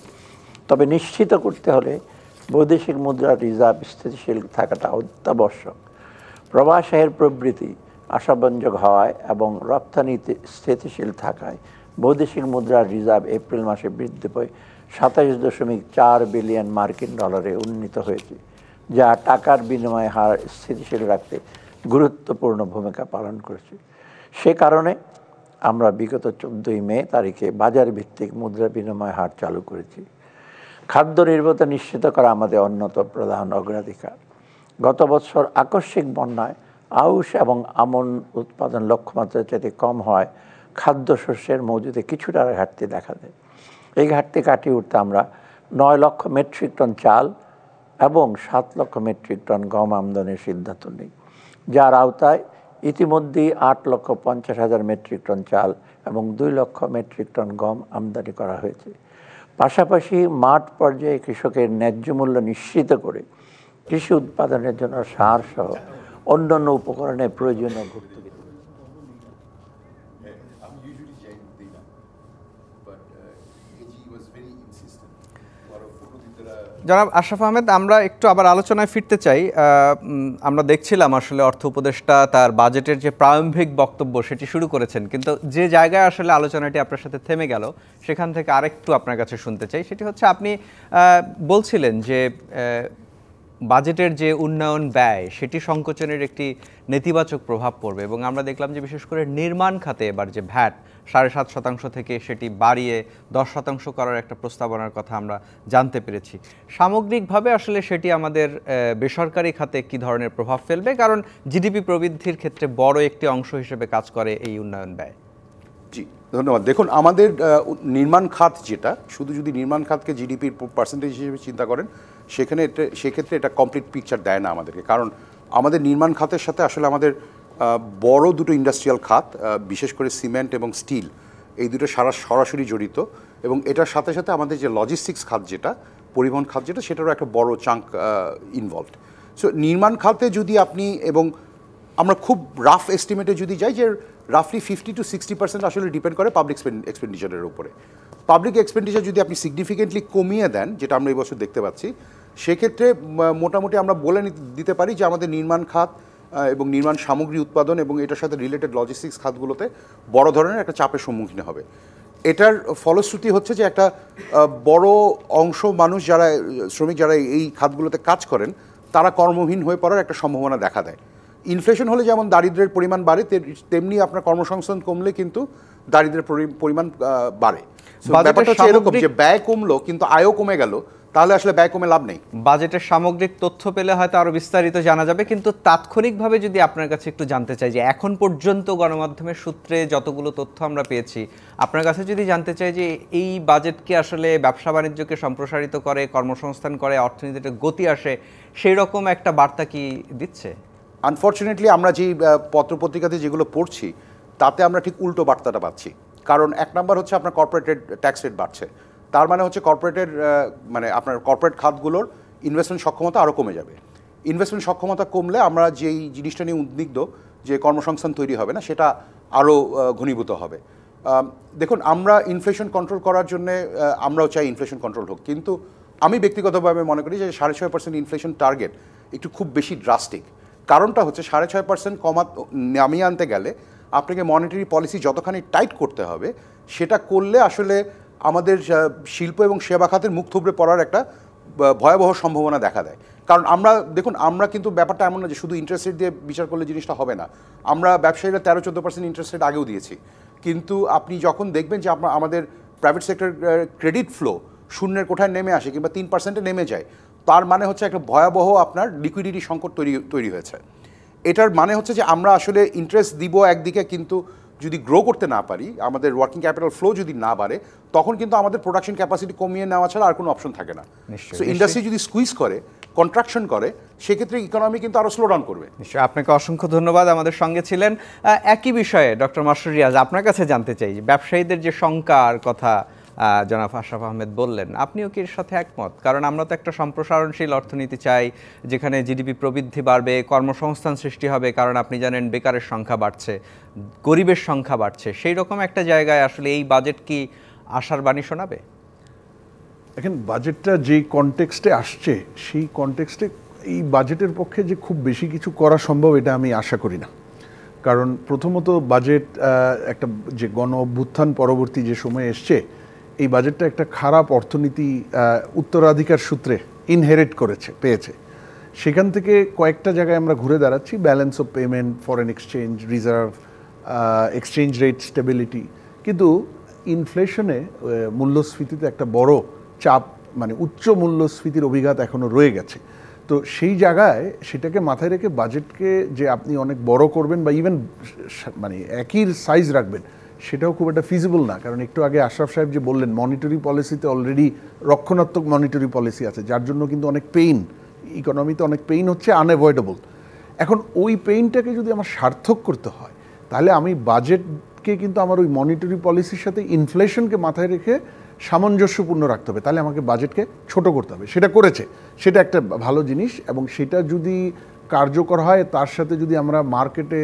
F: তবে নিশ্চিত করতে হলে বৈদেশিক মুদ্রার রিজার্ভ স্থিতিশীল থাকাটা অত্যাবশ্যক। প্রবাসের প্রবৃদ্ধি আশাব্যঞ্জক হওয়ায় এবং রপ্তানিতে স্থিতিশীল থাকায় বৈদেশিক মুদ্রার রিজার্ভ এপ্রিল মাসে বৃদ্ধি পেয়ে 27.4 বিলিয়ন মার্কিন ডলারে উন্নীত হয়েছে, যা টাকার বিনিময় হার স্থিতিশীল রাখতে গুরুত্বপূর্ণ ভূমিকা পালন করেছে। সে কারণে আমরা বিগত 14 মে তারিখে বাজার ভিত্তিক মুদ্রা বিনিময় হার চালু করেছি। খাদ্য নিরাপত্তা নিশ্চিত করা আমাদের অন্যতম প্রধান অগ্রাধিকার। গত বছর আকস্মিক বন্যায় আউশ এবং আমন উৎপাদন লক্ষ্যমাত্রার চাইতে কম হয় খাদ্যশস্যের মজুদে কিছুটা ঘাটতি দেখা দেয়। এই ঘাটতি কাটিয়ে উঠতে আমরা 9 লক্ষ মেট্রিক টন চাল এবং 7 লক্ষ মেট্রিক টন গম আমদানির সিদ্ধান্ত নিই, যার আওতায় ইতিমধ্যেই 8,50,000 মেট্রিক টন চাল এবং 2 লক্ষ মেট্রিক টন গম আমদানি করা হয়েছে। পাশাপাশি মাঠ পর্যায়ে কৃষকের ন্যায্য মূল্য নিশ্চিত করে কৃষি উৎপাদনের জন্য সার সহ অন্যান্য উপকরণের প্রয়োজনীয় ভর্তুকি।
A: জনাব আশরাফ আহমেদ, আমরা একটু আবার আলোচনায় ফিরতে চাই। আমরা দেখছিলাম আসলে অর্থ উপদেষ্টা তার বাজেটের যে প্রারম্ভিক বক্তব্য সেটি শুরু করেছেন, কিন্তু যে জায়গায় আসলে আলোচনাটি আপনার সাথে থেমে গেল সেখান থেকে আরেকটু আপনার কাছে শুনতে চাই। সেটি হচ্ছে আপনি বলছিলেন যে বাজেটের যে উন্নয়ন ব্যয় সেটি সংকোচনের একটি নেতিবাচক প্রভাব পড়বে, এবং আমরা দেখলাম যে বিশেষ করে নির্মাণ খাতে এবার যে ভ্যাট 7.5% থেকে সেটি বাড়িয়ে 10% করার একটা প্রস্তাবনার কথা আমরা জানতে পেরেছি। সামগ্রিকভাবে আসলে সেটি আমাদের বেসরকারি খাতে কী ধরনের প্রভাব ফেলবে, কারণ জিডিপি প্রবৃদ্ধির ক্ষেত্রে বড় একটি অংশ হিসেবে কাজ করে এই উন্নয়ন ব্যয়।
E: জি ধন্যবাদ। দেখুন, আমাদের নির্মাণ খাত যেটা, শুধু যদি নির্মাণ খাতকে জিডিপির পার্সেন্টেজ হিসেবে চিন্তা করেন সেক্ষেত্রে এটা কমপ্লিট পিকচার দেয় না আমাদেরকে, কারণ আমাদের নির্মাণ খাতের সাথে আসলে আমাদের বড় দুটো ইন্ডাস্ট্রিয়াল খাত, বিশেষ করে সিমেন্ট এবং স্টিল, এই দুটো সরাসরি জড়িত, এবং এটার সাথে সাথে আমাদের যে লজিস্টিক্স খাত যেটা, পরিবহন খাত যেটা, সেটারও একটা বড় চাঙ্ক ইনভলভড। সো নির্মাণ খাতে যদি আপনি, এবং আমরা খুব রাফ এস্টিমেটে যদি যাই, যে রাফলি 50 to 60% আসলে ডিপেন্ড করে পাবলিক এক্সপেন্ডিচারের উপরে। পাবলিক এক্সপেন্ডিচার যদি আপনি সিগনিফিকেন্টলি কমিয়ে দেন, যেটা আমরা এই বছর দেখতে পাচ্ছি, সেক্ষেত্রে মোটামুটি আমরা বলে দিতে পারি যে আমাদের নির্মাণ খাত এবং নির্মাণ সামগ্রী উৎপাদন এবং এটার সাথে রিলেটেড লজিস্টিক্স খাতগুলোতে বড় ধরনের একটা চাপের সম্মুখীন হবে। এটার ফলশ্রুতি হচ্ছে যে একটা বড় অংশ মানুষ, যারা শ্রমিক, যারা এই খাতগুলোতে কাজ করেন, তারা কর্মহীন হয়ে পড়ার একটা সম্ভাবনা দেখা দেয়। ইনফ্লেশন হলে যেমন দারিদ্র্যের পরিমাণ বাড়ে, তেমনি আপনার কর্মসংস্থান কমলে কিন্তু দারিদ্র্যের পরিমাণ বাড়ে। ব্যাপারটা হচ্ছে এরকম যে ব্যয় কমলো কিন্তু আয়ও কমে গেল, তাহলে আসলে ব্যয় কমে লাভ নেই।
A: বাজেটের সামগ্রিক তথ্য পেলে হয়তো আরো বিস্তারিত জানা যাবে, কিন্তু তাৎক্ষণিকভাবে যদি আপনার কাছে একটু জানতে চাই যে এখন পর্যন্ত গণমাধ্যমের সূত্রে যতগুলো তথ্য আমরা পেয়েছি, আপনার কাছে যদি জানতে চাই যে এই বাজেট কি আসলে ব্যবসা বাণিজ্যকে সম্প্রসারিত করে, কর্মসংস্থান করে, অর্থনীতিতে গতি আসে, সেই রকম একটা বার্তা কি দিচ্ছে?
E: আনফর্চুনেটলি আমরা যেই পত্রপত্রিকাতে যেগুলো পড়ছি, তাতে আমরা ঠিক উল্টো বার্তাটা পাচ্ছি। কারণ এক নাম্বার হচ্ছে আপনার কর্পোরেটেড ট্যাক্স রেট বাড়ছে, তার মানে হচ্ছে আপনার কর্পোরেট খাতগুলোর ইনভেস্টমেন্ট সক্ষমতা আরও কমে যাবে। ইনভেস্টমেন্ট সক্ষমতা কমলে আমরা যেই জিনিসটা নিয়ে উদ্বিগ্ন যে কর্মসংস্থান তৈরি হবে না, সেটা আরও ঘনীভূত হবে। দেখুন, আমরা ইনফ্লেশন কন্ট্রোল করার জন্যে আমরাও চাই ইনফ্লেশন কন্ট্রোল হোক, কিন্তু আমি ব্যক্তিগতভাবে মনে করি যে 6.5% ইনফ্লেশন টার্গেট একটু খুব বেশি ড্রাস্টিক। কারণটা হচ্ছে 6.5% নামিয়ে আনতে গেলে আপনাকে মনিটারি পলিসি যতখানি টাইট করতে হবে, সেটা করলে আসলে আমাদের শিল্প এবং সেবা খাতের মুখ থুবড়ে পড়ার একটা ভয়াবহ সম্ভাবনা দেখা দেয়। কারণ আমরা কিন্তু ব্যাপারটা এমন না যে শুধু ইন্টারেস্ট রেট দিয়ে বিচার করলে জিনিসটা হবে না। আমরা ব্যবসায়ীরা 13-14% ইন্টারেস্ট রেট আগেও দিয়েছি, কিন্তু আপনি যখন দেখবেন যে আমাদের প্রাইভেট সেক্টর ক্রেডিট ফ্লো শূন্যের কোঠায় নেমে আসে কিংবা 3% নেমে যায়, তার মানে হচ্ছে একটা ভয়াবহ আপনার লিকুইডিটি সংকট তৈরি হয়েছে। এটার মানে হচ্ছে যে আমরা আসলে ইন্টারেস্ট দিব একদিকে, কিন্তু যদি গ্রো করতে না পারি, আমাদের ওয়ার্কিং ক্যাপিটাল ফ্লো যদি না বাড়ে, তখন কিন্তু আমাদের প্রোডাকশন ক্যাপাসিটি কমিয়ে নেওয়া ছাড়া আর কোনো অপশন থাকে না। সো ইন্ডাস্ট্রি যদি স্কুইজ করে, কন্ট্রাকশন করে, সেক্ষেত্রে ইকোনমি কিন্তু আরও স্লো ডাউন করবে।
A: নিশ্চয়ই। আপনাকে অসংখ্য ধন্যবাদ, আমাদের সঙ্গে ছিলেন। একই বিষয়ে ডক্টর মাসরুর রিয়াজ, আপনার কাছে জানতে চাই যে ব্যবসায়ীদের যে শঙ্কার কথা জনাব আশরাফ আহমেদ বললেন, আপনিও কি এর সাথে একমত? কারণ আমরা তো একটা সম্প্রসারণশীল অর্থনীতি চাই, যেখানে জিডিপি প্রবৃদ্ধি বাড়বে, কর্মসংস্থান সৃষ্টি হবে, কারণ আপনি জানেন বেকারের সংখ্যা বাড়ছে, গরিবের সংখ্যা বাড়ছে। সেই রকম একটা জায়গায় আসলে এই বাজেট কি আশার বাণী শোনাবে?
G: এখন বাজেটটা যেই কনটেক্সটে আসছে, সেই কনটেক্সটে এই বাজেটের পক্ষে যে খুব বেশি কিছু করা সম্ভব, এটা আমি আশা করি না। কারণ প্রথমত বাজেট একটা যে গণ অভ্যুত্থান পরবর্তী যে সময় এসছে, এই বাজেটটা একটা খারাপ অর্থনীতি উত্তরাধিকার সূত্রে ইনহেরিট পেয়েছে। সেখান থেকে কয়েকটা জায়গায় আমরা ঘুরে দাঁড়াচ্ছি, balance of payment, foreign exchange reserve, exchange rate stability, কিন্তু ইনফ্লেশনে মূল্যস্ফীতিতে একটা বড় চাপ, মানে উচ্চ মূল্যস্ফীতির অভিঘাত এখনও রয়ে গেছে। তো সেই জায়গায় সেটাকে মাথায় রেখে বাজেটকে যে আপনি অনেক বড় করবেন বা ইভেন মানে একই সাইজ রাখবেন, সেটাও খুব একটা ফিজিবল না। কারণ একটু আগে আশরাফ সাহেব যে বললেন, মনিটারি পলিসিতে অলরেডি রক্ষণাত্মক মনিটারি পলিসি আছে, যার জন্য কিন্তু অনেক পেইন, ইকোনমিতে অনেক পেইন হচ্ছে, আনঅ্যাভয়েডেবল। এখন ওই পেইনটাকে যদি আমার সার্থক করতে হয় তাহলে আমি বাজেটকে কিন্তু আমার ওই মনিটারি পলিসির সাথে ইনফ্লেশনকে মাথায় রেখে সামঞ্জস্যপূর্ণ রাখতে হবে, তাহলে আমাকে বাজেটকে ছোট করতে হবে। সেটা করেছে, সেটা একটা ভালো জিনিস, এবং সেটা যদি কার্যকর হয় তার সাথে যদি আমরা মার্কেটে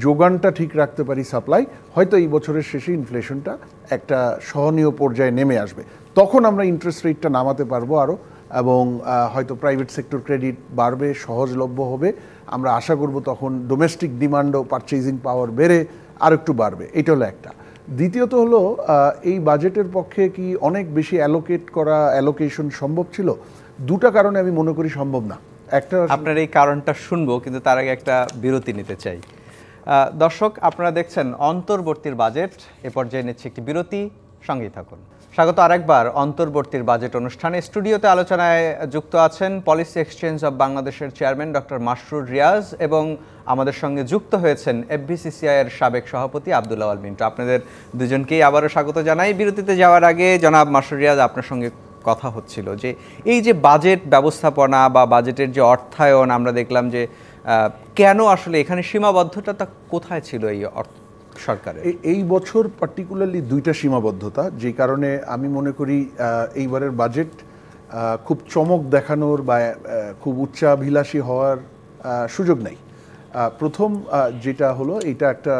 G: যোগানটা ঠিক রাখতে পারি, সাপ্লাই, হয়তো এই বছরের শেষে ইনফ্লেশনটা একটা সহনীয় পর্যায়ে নেমে আসবে। তখন আমরা ইন্টারেস্ট রেটটা নামাতে পারবো আরও, এবং হয়তো প্রাইভেট সেক্টর ক্রেডিট বাড়বে, সহজলভ্য হবে। আমরা আশা করব তখন ডোমেস্টিক ডিমান্ডও, পারচেজিং পাওয়ার বেড়ে আর একটু বাড়বে। এটা হলো একটা। দ্বিতীয়ত হলো এই বাজেটের পক্ষে কি অনেক বেশি অ্যালোকেশন সম্ভব ছিল? দুটা কারণে আমি মনে করি সম্ভব না। একটা,
A: আপনার এই কারণটা শুনবো, কিন্তু তার আগে একটা বিরতি নিতে চাই। দর্শক, আপনারা দেখছেন অন্তর্বর্তীর বাজেট। এ পর্যায়ে নিচ্ছে একটি বিরতি, সঙ্গেই থাকুন। স্বাগত আরেকবার অন্তর্বর্তীর বাজেট অনুষ্ঠানে। স্টুডিওতে আলোচনায় যুক্ত আছেন পলিসি এক্সচেঞ্জ অব বাংলাদেশের চেয়ারম্যান ডক্টর মাসরুর রিয়াজ, এবং আমাদের সঙ্গে যুক্ত হয়েছেন এফবিসিসিআই এর সাবেক সভাপতি আব্দুল আওয়াল মিন্টু। আপনাদের দুজনকেই আবারও স্বাগত জানাই। বিরতিতে যাওয়ার আগে জনাব মাসরুর রিয়াজ, আপনার সঙ্গে কথা হচ্ছিল যে এই যে বাজেট ব্যবস্থাপনা বা বাজেটের যে অর্থায়ন, আমরা দেখলাম যে কেন আসলে এখানে সীমাবদ্ধতা কোথায় ছিল এই সরকারের?
G: এই বছর পার্টিকুলারলি দুইটা সীমাবদ্ধতা, যে কারণে আমি মনে করি এইবারের বাজেট খুব চমক দেখানোর বা খুব উচ্চাভিলাষী হওয়ার সুযোগ নেই। প্রথম যেটা হলো, এটা একটা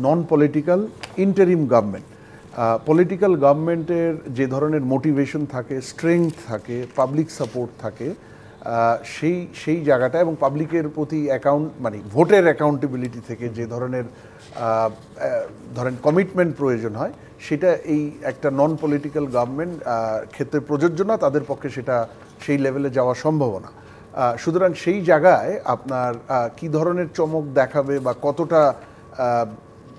G: non political interim government. Political গভর্নমেন্টের যে ধরনের মোটিভেশন থাকে, স্ট্রেংথ থাকে, পাবলিক সাপোর্ট থাকে, সেই জায়গাটা, এবং পাবলিকের প্রতি মানে ভোটের অ্যাকাউন্টেবিলিটি থেকে যে ধরনের ধরেন কমিটমেন্ট প্রয়োজন হয়, সেটা এই একটা নন পলিটিক্যাল গভর্নমেন্ট ক্ষেত্রে প্রযোজ্য না। তাদের পক্ষে সেটা সেই লেভেলে যাওয়া সম্ভব না। সুতরাং সেই জায়গায় আপনার কি ধরনের চমক দেখাবে বা কতটা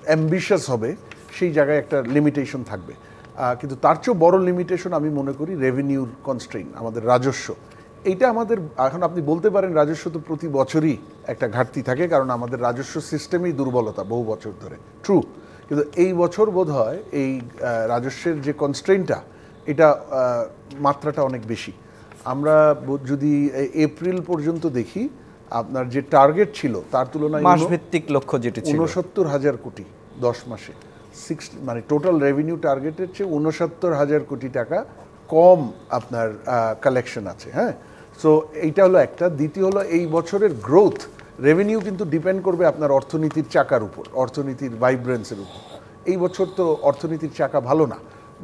G: অ্যাম্বিশাস হবে, সেই জায়গায় একটা লিমিটেশন থাকবে। কিন্তু তার চেয়েও বড় লিমিটেশন আমি মনে করি রেভিনিউর কনস্ট্রেইন, আমাদের রাজস্ব। এইটা আমাদের, এখন আপনি বলতে পারেন রাজস্ব তো প্রতি বছরই একটা ঘাটতি থাকে, কারণ আমাদের রাজস্ব সিস্টেমেই দুর্বলতা বহু বছর ধরে, ট্রু। কিন্তু এই বছর বোধ হয় এই রাজস্বের যে কনস্ট্রেইনটা, এটা মাত্রাটা অনেক বেশি। আমরা যদি এপ্রিল পর্যন্ত দেখি, আপনার যে টার্গেট ছিল তার তুলনায়
A: মাসভিত্তিক লক্ষ্য যেটি ছিল
G: 69,000 কোটি 10 মাসে, মানে টোটাল রেভিনিউ টার্গেটের চেয়ে 69,000 কোটি টাকা কম আপনার কালেকশন আছে। হ্যাঁ, সো এইটা হলো একটা। দ্বিতীয় হলো, এই বছরের গ্রোথ রেভিনিউ কিন্তু ডিপেন্ড করবে আপনার অর্থনীতির চাকার উপর, অর্থনীতির ভাইব্রেন্সের উপর। এই বছর তো অর্থনীতির চাকা ভালো না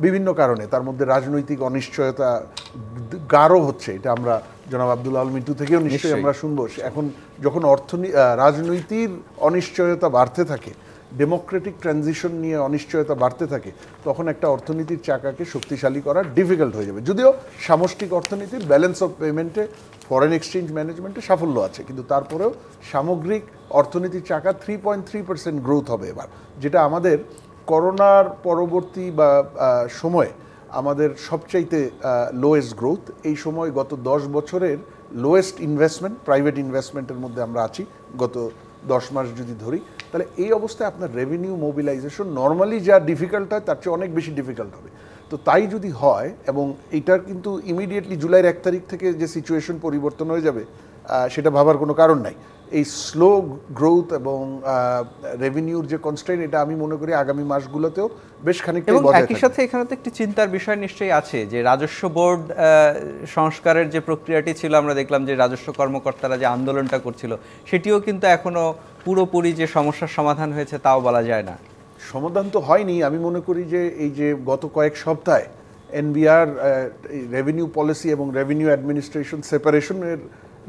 G: বিভিন্ন কারণে, তার মধ্যে রাজনৈতিক অনিশ্চয়তা গাঢ় হচ্ছে। এটা আমরা জনাব আব্দুল আওয়াল মিন্টু থেকেও নিশ্চয়ই আমরা শুনবো। এখন যখন রাজনীতির অনিশ্চয়তা বাড়তে থাকে, ডেমোক্রেটিক ট্রানজিশন নিয়ে অনিশ্চয়তা বাড়তে থাকে, তখন একটা অর্থনীতির চাকাকে শক্তিশালী করা ডিফিকাল্ট হয়ে যাবে। যদিও সামষ্টিক অর্থনীতির ব্যালেন্স অফ পেমেন্টে, ফরেন এক্সচেঞ্জ ম্যানেজমেন্টে সাফল্য আছে, কিন্তু তারপরেও সামগ্রিক অর্থনীতির চাকা 3.3% গ্রোথ হবে এবার, যেটা আমাদের করোনার পরবর্তী বা সময়ে আমাদের সবচাইতে লোয়েস্ট গ্রোথ। এই সময় গত 10 বছরের লোয়েস্ট ইনভেস্টমেন্ট, প্রাইভেট ইনভেস্টমেন্টের মধ্যে আমরা আছি গত 10 মাস যদি ধরি। তাহলে এই অবস্থায় আপনার রেভিনিউ মোবিলাইজেশন নর্মালি যা ডিফিকাল্ট হয় তার চেয়ে অনেক বেশি ডিফিকাল্ট হবে। তো তাই যদি হয়, এবং এটার কিন্তু ইমিডিয়েটলি জুলাইয়ের 1 তারিখ থেকে যে সিচুয়েশন পরিবর্তন হয়ে যাবে, সেটা ভাবার কোনো কারণ নাই। এই স্লো গ্রোথ এবং রেভিনিউর যে কনস্ট্রেইন, এটা আমি মনে করি আগামী মাসগুলোতেও বেশ খানিকটা বজায় থাকবে।
A: একই সাথে এখানে তো একটি চিন্তার বিষয় নিশ্চয়ই আছে যে রাজস্ব বোর্ড সংস্কারের যে প্রক্রিয়াটি ছিল, আমরা দেখলাম যে রাজস্ব কর্মকর্তারা যে আন্দোলনটা করছিল, সেটিও কিন্তু এখনো পুরোপুরি যে সমস্যার সমাধান হয়েছে তাও বলা যায় না।
G: সমাধান তো হয়নি। আমি মনে করি যে এই যে গত কয়েক সপ্তাহে এনবিআর রেভিনিউ পলিসি এবং রেভিনিউ অ্যাডমিনিস্ট্রেশন সেপারেশনের,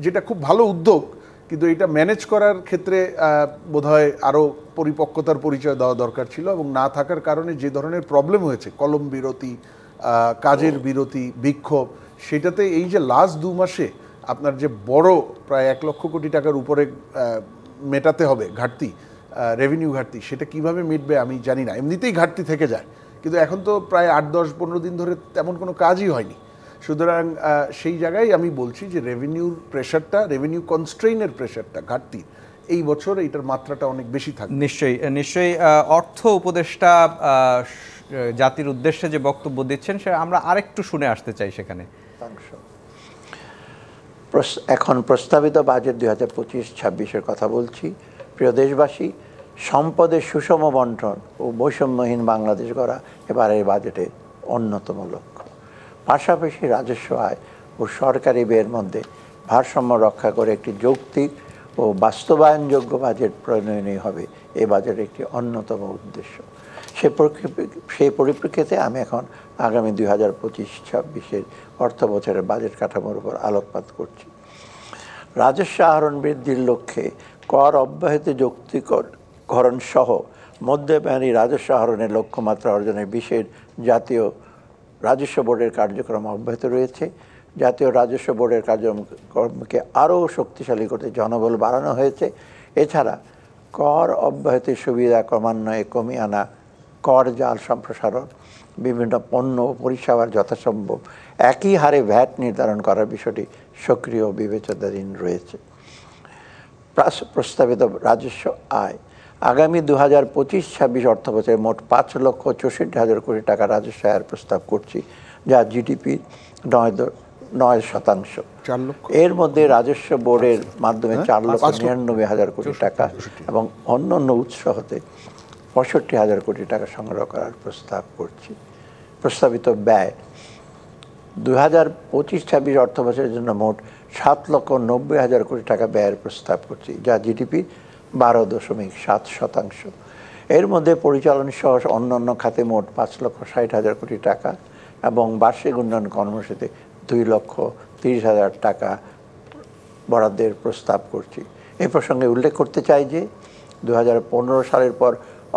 G: যেটা খুব ভালো উদ্যোগ, কিন্তু এটা ম্যানেজ করার ক্ষেত্রে বোধহয় আরও পরিপক্কতার পরিচয় দেওয়া দরকার ছিল, এবং না থাকার কারণে যে ধরনের প্রবলেম হয়েছে, কলম বিরতি, কাজের বিরতি, বিক্ষোভ, সেটাতে এই যে লাস্ট 2 মাসে আপনার যে বড় প্রায় 1 লক্ষ কোটি টাকার উপরে মেটাতে হবে ঘাটতি, রেভিনিউ ঘাটতি, সেটা কিভাবে মিটবে আমি জানি না। এমনিতেই ঘাটতি থেকে যায়, কিন্তু এখন তো প্রায় 8, 10, 15 দিন ধরে তেমন কোনো কাজই হয়নি। সুতরাং সেই জায়গায় আমি বলছি যে রেভিনিউর প্রেশারটা, রেভিনিউ কনস্ট্রেইনের প্রেশারটা, ঘাটতি, এই বছর এইটার মাত্রাটা অনেক বেশি থাকবে।
A: নিশ্চয়ই অর্থ উপদেষ্টা জাতির উদ্দেশ্যে যে বক্তব্য দিচ্ছেন, সে আমরা আরেকটু শুনে আসতে চাই সেখানে।
F: এখন প্রস্তাবিত বাজেট 2025-26-এর কথা বলছি। প্রিয় দেশবাসী, সম্পদের সুষম বন্টন ও বৈষম্যহীন বাংলাদেশ গড়া এবারের বাজেটে অন্যতম লক্ষ্য। পাশাপাশি রাজস্ব আয় ও সরকারি ব্যয়ের মধ্যে ভারসাম্য রক্ষা করে একটি যৌক্তিক ও বাস্তবায়নযোগ্য বাজেট প্রণয়নই হবে এই বাজেটের একটি অন্যতম উদ্দেশ্য। সেই পরিপ্রেক্ষিতে আমি এখন আগামী 2025-26-এর অর্থ বছরের বাজেট কাঠামোর উপর আলোকপাত করছি। রাজস্ব আহরণ বৃদ্ধির লক্ষ্যে কর অব্যাহতি যৌক্তিকরণ সহ মধ্যমেয়াদী রাজস্ব আহরণের লক্ষ্যমাত্রা অর্জনের বিশেষ জাতীয় রাজস্ব বোর্ডের কার্যক্রম অব্যাহত রয়েছে। জাতীয় রাজস্ব বোর্ডের কার্যক্রমকে আরও শক্তিশালী করতে জনবল বাড়ানো হয়েছে। এছাড়া কর অব্যাহতির সুবিধা ক্রমান্বয়ে কমিয়ে আনা, কর জাল সম্প্রসারণ, বিভিন্ন পণ্য ও পরিষেবার যথাসম্ভব একই হারে ভ্যাট নির্ধারণ করার বিষয়টি সক্রিয় বিবেচনাধীন রয়েছে। প্রস্তাবিত রাজস্ব আয় আগামী 2025-26 অর্থবছরে মোট 5,64,000 কোটি টাকা রাজস্ব আয়ের প্রস্তাব করছি, যা জিডিপির 9%। এর মধ্যে রাজস্ব বোর্ডের মাধ্যমে 4,99,000 কোটি টাকা এবং অন্যান্য উৎস হতে 65,000 কোটি টাকা সংগ্রহ করার প্রস্তাব করছি। প্রস্তাবিত ব্যয় 2025-26 অর্থ বছরের জন্য মোট 7,90,000 কোটি টাকা ব্যয়ের প্রস্তাব করছি, যা জিডিপির 12.7%। এর মধ্যে পরিচালন সহ অন্যান্য খাতে মোট 5,60,000 কোটি টাকা এবং বার্ষিক উন্নয়ন কর্মসূচিতে 2,30,000 টাকা বরাদ্দের প্রস্তাব করছি। এই প্রসঙ্গে উল্লেখ করতে চাই যে 2015 সালের পর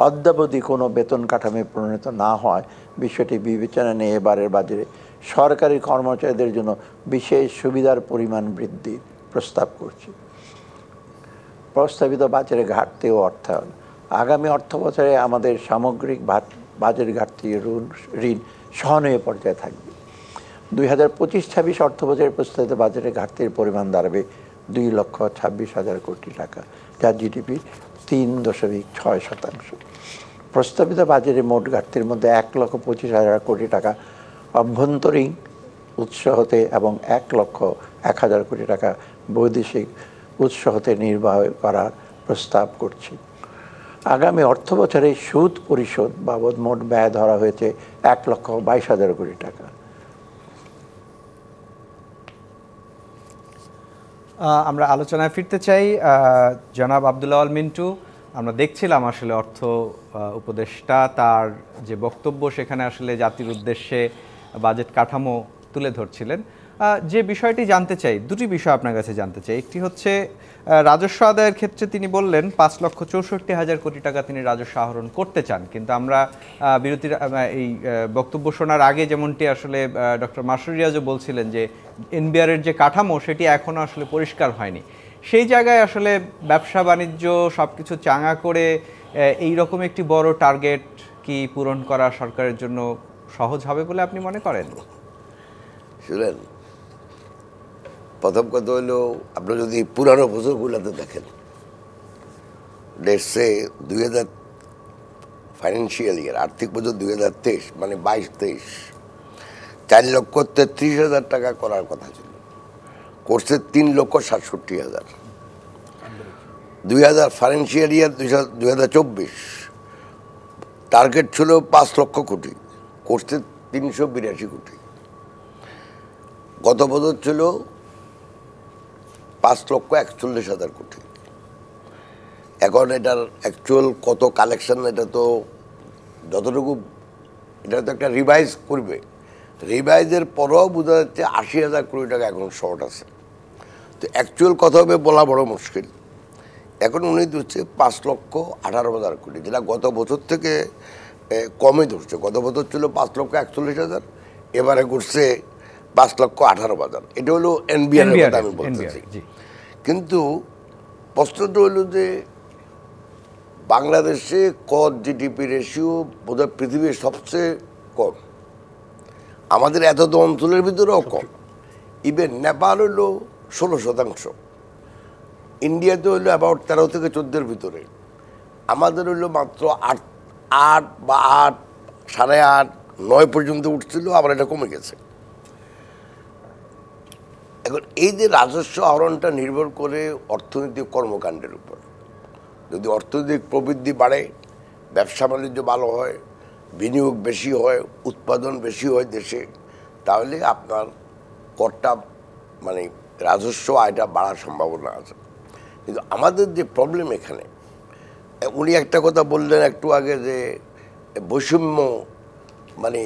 F: অদ্যাবধি কোনো বেতন কাঠামো প্রণীত না হয় বিষয়টি বিবেচনা নিয়ে এবারের বাজেটে সরকারি কর্মচারীদের জন্য বিশেষ সুবিধার পরিমাণ বৃদ্ধির প্রস্তাব করছি। প্রস্তাবিত বাজেটের ঘাটতি ও অর্থায়ন আগামী অর্থ বছরে আমাদের সামগ্রিক বাজেট ঘাটতি ঋণ সহনীয় পর্যায়ে থাকবে। 2025-26 অর্থ বছরের প্রস্তাবিত বাজেটের ঘাটতির পরিমাণ দাঁড়াবে 2,26,000 কোটি টাকা, যা জিডিপি 3.6%। প্রস্তাবিত বাজেটের মোট ঘাটতির মধ্যে 1,25,000 কোটি টাকা অভ্যন্তরীণ উৎস হতে এবং 1,01,000 কোটি টাকা বৈদেশিক উৎস হতে নির্বাহ করার প্রস্তাব করছি। আগামী অর্থ বছরে সুদ পরিশোধ বাবদ মোট ব্যয় ধরা হয়েছে 1,22,000 কোটি টাকা।
A: আমরা আলোচনায় ফিরতে চাই। জনাব আব্দুল আওয়াল মিন্টু, আমরা দেখছিলাম আসলে অর্থ উপদেষ্টা তার যে বক্তব্য সেখানে আসলে জাতির উদ্দেশ্যে বাজেট কাঠামো তুলে ধরছিলেন। যে বিষয়টি জানতে চাই, দুটি বিষয় আপনার কাছে জানতে চাই। একটি হচ্ছে রাজস্ব আদায়ের ক্ষেত্রে তিনি বললেন 5,64,000 কোটি টাকা তিনি রাজস্ব আহরণ করতে চান, কিন্তু আমরা বিরতির এই বক্তব্য শোনার আগে যেমনটি আসলে ডক্টর মাসুর রিয়াজও বলছিলেন যে এনবিআরের যে কাঠামো সেটি এখনও আসলে পরিষ্কার হয়নি। সেই জায়গায় আসলে ব্যবসা বাণিজ্য সব কিছু চাঙা করে এই রকম একটি বড় টার্গেট কি পূরণ করা সরকারের জন্য সহজ হবে বলে আপনি মনে করেন?
H: শুনেন, প্রথম কথা হলো আপনি যদি পুরানো বছরগুলোতে দেখেন, দেশে 2000 ফাইন্যান্সিয়াল ইয়ার আর্থিক বছর 2023 মানে 22-23 4,33,000 টাকা করার কথা ছিল, করছে 3,67,000। 2000 ফাইন্যান্সিয়াল ইয়ার 2024 টার্গেট ছিল 5 লক্ষ কোটি, করছে 382 কোটি। গত বছর ছিল 5,41,000 কোটি। এখন এটার অ্যাকচুয়াল কত কালেকশন, এটা তো যতটুকু, এটা তো একটা রিভাইজ করবে, রিভাইজের পরেও বোঝা যাচ্ছে 80,000 কোটি টাকা এখন শর্ট আছে। তো অ্যাকচুয়াল কথা হবে বলা বড় মুশকিল। এখন উনি দিচ্ছে 5,18,000 কোটি, যেটা গত বছর থেকে কমে ধরছে। গত বছর ছিল 5,41,000, এবারে করছে 5,18,000। এটা হলো এনবিআর কথা আমি বলতেছি। কিন্তু প্রশ্নটা হলো যে বাংলাদেশে কর জিডিপি রেশিও বোধহয় পৃথিবীর সবচেয়ে কম, আমাদের এত অঞ্চলের ভিতরেও কম। ইভেন নেপাল হলো 16%, ইন্ডিয়াতে হইলো অ্যাবাউট 13 থেকে 14-এর ভিতরে, আমাদের হইলো মাত্র 8 বা 8, 8.5, 9 পর্যন্ত উঠছিল, আবার এটা কমে গেছে। এখন এই যে রাজস্ব আহরণটা নির্ভর করে অর্থনৈতিক কর্মকাণ্ডের উপর। যদি অর্থনৈতিক প্রবৃদ্ধি বাড়ে, ব্যবসা বাণিজ্য ভালো হয়, বিনিয়োগ বেশি হয়, উৎপাদন বেশি হয় দেশে, তাহলে আপনার করটা মানে রাজস্ব আয়টা বাড়ার সম্ভাবনা আছে। কিন্তু আমাদের যে প্রবলেম এখানে, উনি একটা কথা বললেন একটু আগে যে বৈষম্য মানে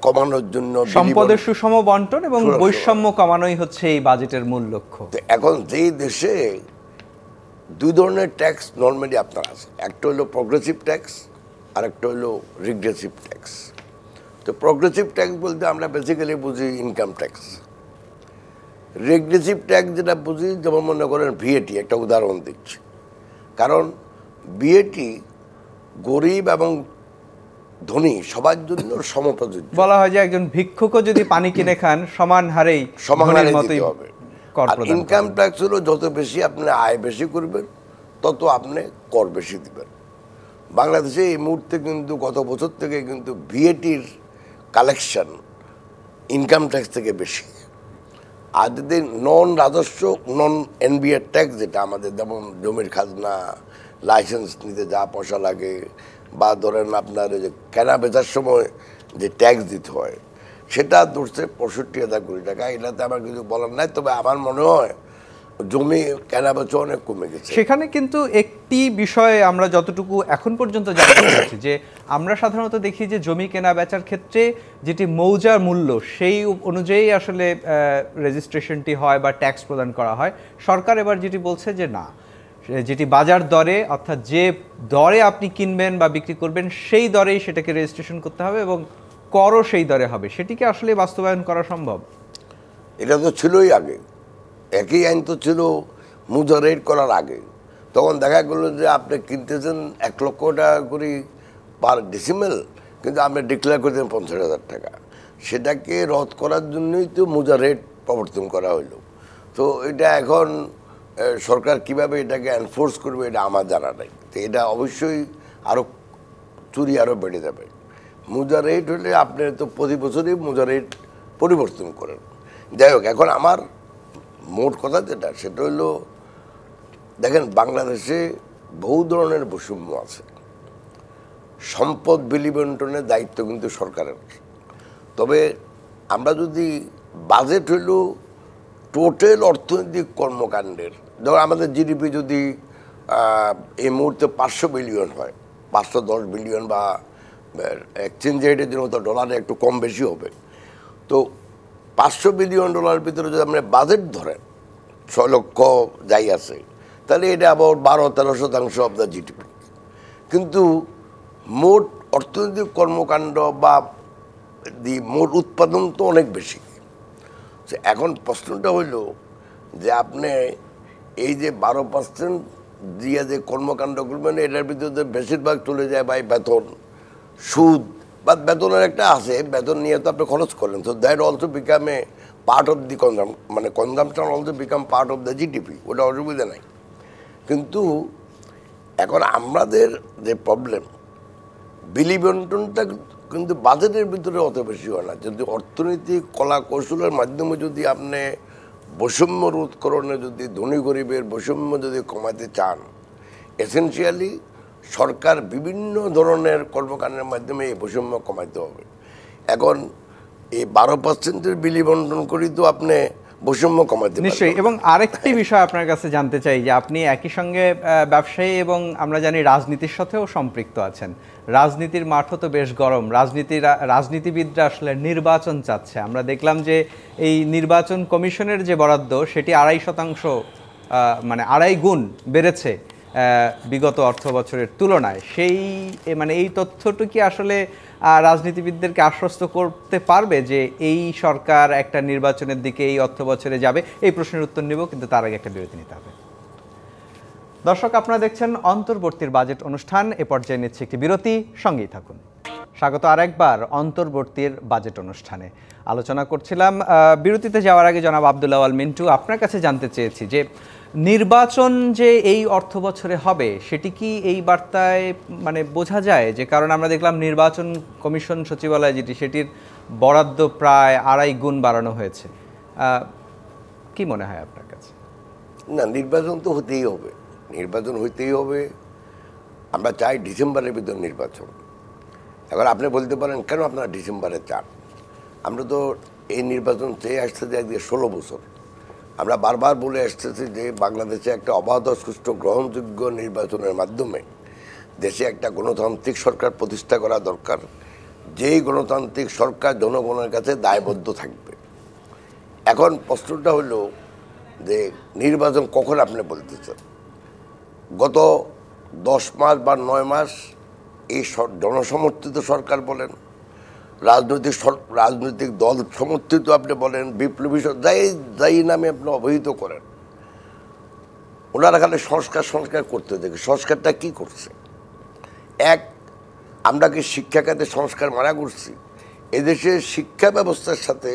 H: কমানোর জন্য
A: সম্পদের সুষম বন্টন এবং বৈষম্য কমানোই হচ্ছে এই বাজেটের মূল লক্ষ্য।
H: এখন যেই দেশে দুই ধরনের ট্যাক্স নর্মালি আপনার আছে, একটা হলো প্রগ্রেসিভ ট্যাক্স আর একটা হলো রিগ্রেসিভ ট্যাক্স। তো প্রগ্রেসিভ ট্যাক্স বলতে আমরা বেসিক্যালি বুঝি ইনকাম ট্যাক্স। রিগ্রেসিভ ট্যাক্স যেটা বুঝি, যেমন মনে করেন ভিএটি, একটা উদাহরণ দিচ্ছি, কারণ ভিএটি গরিব এবং ধনী সবার জন্য সমপ্রযোজ্য।
A: বলা হয় যে একজন ভিক্ষুকও যদি পানি কিনে খান সমান হারেই
H: দিতে হবে। আর ইনকাম ট্যাক্স হলো যত বেশি আপনি আয় বেশি করবেন তত আপনি কর বেশি দিবেন। বাংলাদেশে এই মুহূর্তে কিন্তু গত বছর থেকে কিন্তু ভিএটির কালেকশন ইনকাম ট্যাক্স থেকে বেশি। আর যদি নন রাজস্ব, নন এনবিআর ট্যাক্স, যেটা আমাদের যেমন জমির খাজনা, লাইসেন্স নিতে যা পয়সা লাগে, বা ধরেন আপনার যে কেনা বেচার সময় যে ট্যাক্স দিতে হয়, সেটা ধরছে 65,000 কোটি টাকা। এটাতে আমার কিছু বলার নাই, তবে আমার মনে হয় জমি কেনা বেচা অনেক কমে গেছে।
A: সেখানে কিন্তু একটি বিষয়ে আমরা যতটুকু এখন পর্যন্ত জানতে পারছি যে আমরা সাধারণত দেখি যে জমি কেনা বেচার ক্ষেত্রে যেটি মৌজার মূল্য সেই অনুযায়ী আসলে রেজিস্ট্রেশনটি হয় বা ট্যাক্স প্রদান করা হয়। সরকার এবার যেটি বলছে যে না, যেটি বাজার দরে, অর্থাৎ যে দরে আপনি কিনবেন বা বিক্রি করবেন সেই দরেই সেটাকে রেজিস্ট্রেশন করতে হবে এবং করও সেই দরে হবে। সেটিকে আসলে বাস্তবায়ন করা সম্ভব?
H: এটা তো ছিলই আগে, একই আইন তো ছিল মুজা রেট করার আগে। তখন দেখা গেল যে আপনি কিনতেছেন 1 লক্ষ টাকা করে পার ডিসিমেল, কিন্তু আপনি ডিক্লেয়ার করতেন 50,000 টাকা। সেটাকে রদ করার জন্যই তো মুজা রেট প্রবর্তন করা হলো। তো এটা এখন সরকার কিভাবে এটাকে এনফোর্স করবে এটা আমার জানা নাই। তো এটা অবশ্যই আরও চুরি আরও বেড়ে যাবে। মুজা রেট হলে আপনি তো প্রতি বছরই মুজা রেট পরিবর্তন করেন। যাই হোক, এখন আমার মোট কথা যেটা, সেটা হলো দেখেন বাংলাদেশে বহু ধরনের বৈষম্য আছে। সম্পদ বিলি বন্টনের দায়িত্ব কিন্তু সরকারের। তবে আমরা যদি বাজেট হইল টোটাল অর্থনৈতিক কর্মকাণ্ডের, ধর আমাদের জিডিপি যদি এই মুহূর্তে 500 বিলিয়ন হয়, 510 বিলিয়ন, বা এক্সচেঞ্জ রেটের জন্য তো ডলারে একটু কম বেশি হবে। তো 500 বিলিয়ন ডলার ভিতরে যদি আমরা বাজেট ধরেন 6 লক্ষ যাই আছে, তাহলে এটা আবার 12-13% অফ দ্য জিডিপি। কিন্তু মোট অর্থনৈতিক কর্মকাণ্ড বা মোট উৎপাদন তো অনেক বেশি। এখন প্রশ্নটা হইল যে আপনি এই যে 12% দিয়ে যে কর্মকাণ্ড করবেন, এটার ভিতরে বেশিরভাগ চলে যায় ভাই বেতন, সুদ, বা বেতনের একটা আছে, বেতন নিয়ে তো আপনি খরচ করলেন। তো that also become a part of the মানে consumption also become part of the GDP, ওটা অসুবিধা নাই। কিন্তু এখন আমাদের যে প্রবলেম, বিলি বন্টনটা কিন্তু বাজেটের ভিতরে অত বেশি হয় না। যদি অর্থনৈতিক কলা কৌশলের মাধ্যমে যদি আপনি বৈষম্য রোধকরণে, যদি ধনী গরিবের বৈষম্য যদি কমাতে চান, এসেনশিয়ালি সরকার বিভিন্ন ধরনের কর্মকাণ্ডের মাধ্যমে এই বৈষম্য কমাতে হবে। এখন এই 12%-এর বিলি বন্টন করি তো আপনি বৈষম্য কমাতে
A: নিশ্চয়ই। এবং আরেকটি বিষয় আপনার কাছে জানতে চাই যে আপনি একই সঙ্গে ব্যবসায়ী এবং আমরা জানি রাজনীতির সাথেও সম্পৃক্ত আছেন। রাজনীতির মাঠও তো বেশ গরম। রাজনীতিবিদরা আসলে নির্বাচন চাচ্ছে। আমরা দেখলাম যে এই নির্বাচন কমিশনের যে বরাদ্দ সেটি 2.5% মানে 2.5 গুণ বেড়েছে বিগত অর্থ বছরের তুলনায়। মানে এই তথ্যটি কি আসলে রাজনীতিবিদদেরকে আশ্বস্ত করতে পারবে যে এই সরকার একটা নির্বাচনের দিকে এই অর্থ বছরে যাবে? এই প্রশ্নের উত্তর নেব, কিন্তু তার আগে একটা বিরতি নিতে হবে। দর্শক, আপনারা দেখছেন অন্তর্বর্তীর বাজেট অনুষ্ঠান। এ পর্যায়ে নিচ্ছে একটি বিরতি, সঙ্গেই থাকুন। স্বাগত আরেকবার অন্তর্বর্তীর বাজেট অনুষ্ঠানে। আলোচনা করছিলাম, বিরতিতে যাওয়ার আগে জনাব আব্দুল আওয়াল মিন্টু, আপনার কাছে জানতে চেয়েছি যে নির্বাচন যে এই অর্থ বছরে হবে সেটি কি এই বার্তায় মানে বোঝা যায়? যে কারণ আমরা দেখলাম নির্বাচন কমিশন সচিবালয় যেটি, সেটির বরাদ্দ প্রায় 2.5 গুণ বাড়ানো হয়েছে। কি মনে হয় আপনার কাছে?
H: না, নির্বাচন তো হতেই হবে, নির্বাচন হইতেই হবে। আমরা চাই ডিসেম্বরের ভিতর নির্বাচন। এখন আপনি বলতে পারেন কেন আপনারা ডিসেম্বরে চান? আমরা তো এই নির্বাচন চেয়ে আসতেছি একদিকে 16 বছর। আমরা বারবার বলে আসতেছি যে বাংলাদেশে একটা অবাধ সুষ্ঠু গ্রহণযোগ্য নির্বাচনের মাধ্যমে দেশে একটা গণতান্ত্রিক সরকার প্রতিষ্ঠা করা দরকার, যেই গণতান্ত্রিক সরকার জনগণের কাছে দায়বদ্ধ থাকবে। এখন প্রশ্নটা হলো যে নির্বাচন কখন আপনি বলতেছেন? গত 10 মাস বা 9 মাস এই জনসমর্থিত সরকার বলেন, রাজনৈতিক দল সমর্থিত আপনি বলেন, বিপ্লবী যাই নামে আপনি অবহিত করেন, ওনারা খালি সংস্কার করতে দেখে। সংস্কারটা কি করছে? এক, আমরা কি শিক্ষা খাতে সংস্কার মানা করছি? এদেশের শিক্ষা ব্যবস্থার সাথে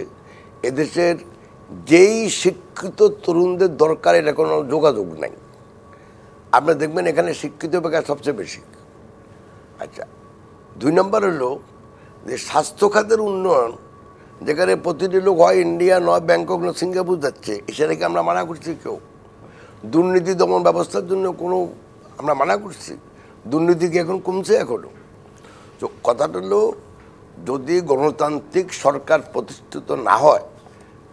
H: এদেশের যেই শিক্ষিত তরুণদের দরকার এটা কোনো যোগাযোগ নাই। আপনি দেখবেন এখানে শিক্ষিত বেকার সবচেয়ে বেশি। আচ্ছা, 2 নম্বর হলো যে স্বাস্থ্য খাতের উন্নয়ন, যেখানে প্রতিটি লোক হয় ইন্ডিয়া নয় ব্যাংকক নয় সিঙ্গাপুর যাচ্ছে, সেটাকে আমরা মানা করছি কেউ? দুর্নীতি দমন ব্যবস্থার জন্য কোনো আমরা মানা করছি? দুর্নীতি কি এখন কমছে? এখনো তো কথাটা হলো, যদি গণতান্ত্রিক সরকার প্রতিষ্ঠিত না হয়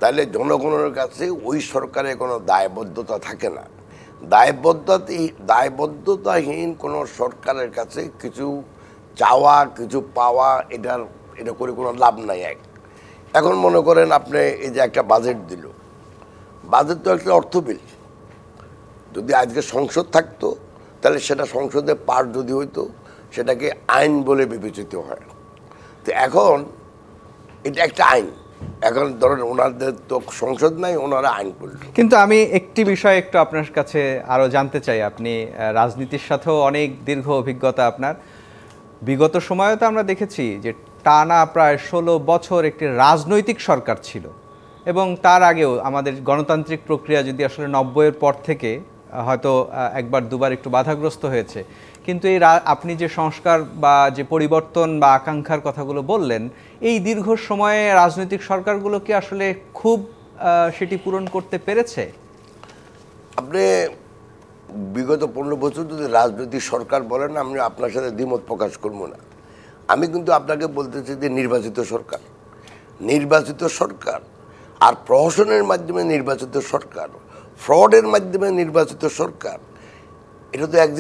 H: তাহলে জনগণের কাছে ওই সরকারের কোনো দায়বদ্ধতা থাকে না। দায়বদ্ধতাহীন কোনো সরকারের কাছে কিছু চাওয়া কিছু পাওয়া এটা করে কোনো লাভ নাই। এখন মনে করেন আপনি এই যে একটা বাজেট দিল, বাজেট তো একটা অর্থ বিল। যদি আজকে সংসদ থাকতো তাহলে সেটা সংসদে পার যদি হইতো সেটাকে আইন বলে বিবেচিত হয়। তো এখন এটা একটা আইন। এখন ধরেন ওনাদের তো সংসদ নাই, ওনারা আইন করল।
A: কিন্তু আমি একটি বিষয় একটু আপনার কাছে আরো জানতে চাই। আপনি রাজনীতির সাথেও অনেক দীর্ঘ অভিজ্ঞতা আপনার। বিগত সময়ে তো আমরা দেখেছি যে টানা প্রায় 16 বছর একটি রাজনৈতিক সরকার ছিল, এবং তার আগেও আমাদের গণতান্ত্রিক প্রক্রিয়া যদি আসলে 90-এর পর থেকে হয়তো একবার দুবার একটু বাধাগ্রস্ত হয়েছে, কিন্তু এই আপনি যে সংস্কার বা যে পরিবর্তন বা আকাঙ্ক্ষার কথাগুলো বললেন, এই দীর্ঘ সময়ে রাজনৈতিক সরকারগুলো কি আসলে খুব সেটি পূরণ করতে পেরেছে?
H: আপনি বিগত 15 বছর যদি রাজনৈতিক সরকার বলেন, আমি আপনার সাথে দ্বিমত প্রকাশ করবো না। আমি কিন্তু আপনাকে বলতেছি যে নির্বাচিত সরকার আর প্রহসনের মাধ্যমে নির্বাচিত সরকার, ফ্রডের মাধ্যমে নির্বাচিত সরকার, এটা তো এক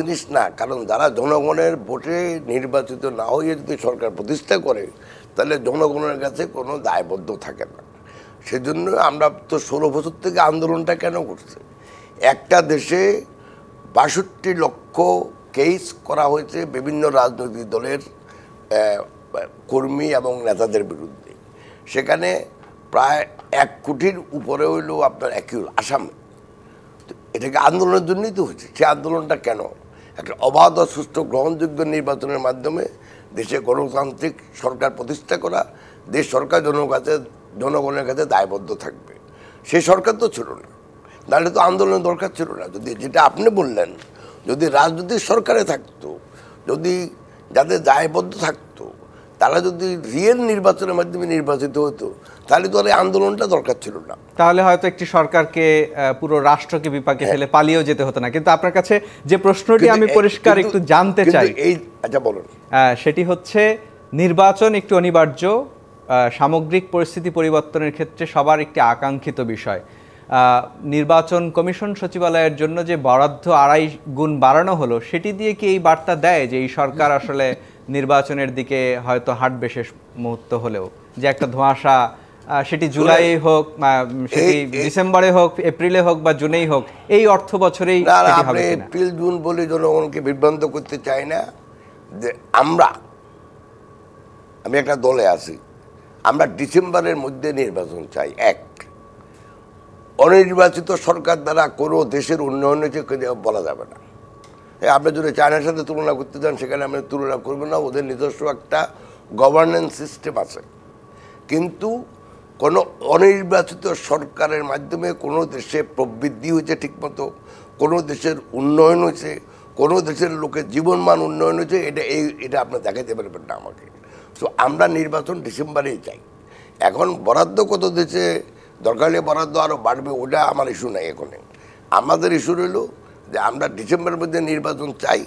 H: জিনিস না। কারণ যারা জনগণের ভোটে নির্বাচিত না হয়ে যদি সরকার প্রতিষ্ঠা করে তাহলে জনগণের কাছে কোনো দায়বদ্ধ থাকে না। সেজন্য আমরা তো 16 বছর থেকে আন্দোলনটা কেন করছি? একটা দেশে 62 লক্ষ কেস করা হয়েছে বিভিন্ন রাজনৈতিক দলের কর্মী এবং নেতাদের বিরুদ্ধে। সেখানে প্রায় 1 কোটির উপরে হইলেও আপনার আসামে। এটাকে আন্দোলনের জন্যই তো হয়েছে। সে আন্দোলনটা কেন? একটা অবাধ সুষ্ঠু গ্রহণযোগ্য নির্বাচনের মাধ্যমে দেশে গণতান্ত্রিক সরকার প্রতিষ্ঠা করা, দেশ সরকার জনগণের কাছে দায়বদ্ধ থাকবে। সেই সরকার তো ছিল না, নাহলে তো আন্দোলনের দরকার ছিল না। যদি যেটা আপনি বললেন, যদি রাজনৈতিক সরকারে থাকতো, যদি যাদের দায়বদ্ধ থাকতো, তারা যদি রিয়েল নির্বাচনের মাধ্যমে নির্বাচিত হতো তাহলে তো আন্দোলনটা দরকার ছিল না।
A: তাহলে হয়তো একটি সরকারকে পুরো রাষ্ট্রকে বিপাকে ফেলে পালিয়েও যেতে হতো না। কিন্তু আপনার কাছে যে প্রশ্নটি আমি পরিষ্কার একটু জানতে চাই,
H: আচ্ছা বলুন,
A: সেটি হচ্ছে নির্বাচন একটি অনিবার্য সামগ্রিক পরিস্থিতি পরিবর্তনের ক্ষেত্রে সবার একটি আকাঙ্ক্ষিত বিষয়। নির্বাচন কমিশন সচিবালয়ের জন্য যে বরাদ্দ 2.5 গুণ বাড়ানো হলো, সেটি দিয়ে কি এই বার্তা দেয় যে এই সরকার আসলে নির্বাচনের দিকে হয়তো হাঁটবে শেষ মুহূর্ত হলেও? যে একটা ধোঁয়াশা, সেটি জুলাই হোক, সেটি ডিসেম্বরে হোক, এপ্রিলে হোক বা জুনেই হোক, এই অর্থ বছরেই হবে কিনা?
H: এপ্রিল জুন বলে জনগণকে বিভ্রান্ত করতে চাই না। যে আমি একটা দলে আছি, আমরা ডিসেম্বরের মধ্যে নির্বাচন চাই। অনির্বাচিত সরকার দ্বারা কোনো দেশের উন্নয়ন হয়েছে বলা যাবে না। আপনি যদি চায়নার সাথে তুলনা করতে চান, সেখানে আমরা তুলনা করবো না। ওদের নিজস্ব একটা গভর্নেন্স সিস্টেম আছে। কিন্তু কোনো অনির্বাচিত সরকারের মাধ্যমে কোনো দেশে প্রবৃদ্ধি হয়েছে ঠিকমতো, কোনো দেশের উন্নয়ন হয়েছে, কোনো দেশের লোকের জীবনমান উন্নয়ন হয়েছে, এটা আপনি দেখাতে পারবেন না আমাকে। তো আমরা নির্বাচন ডিসেম্বরেই চাই। এখন বরাদ্দ কত দিচ্ছে, দরকার হলে বরাদ্দ আরও বাড়বে, ওটা আমার ইস্যু নাই। এখন আমাদের ইস্যু রইল যে আমরা ডিসেম্বরের মধ্যে নির্বাচন চাই।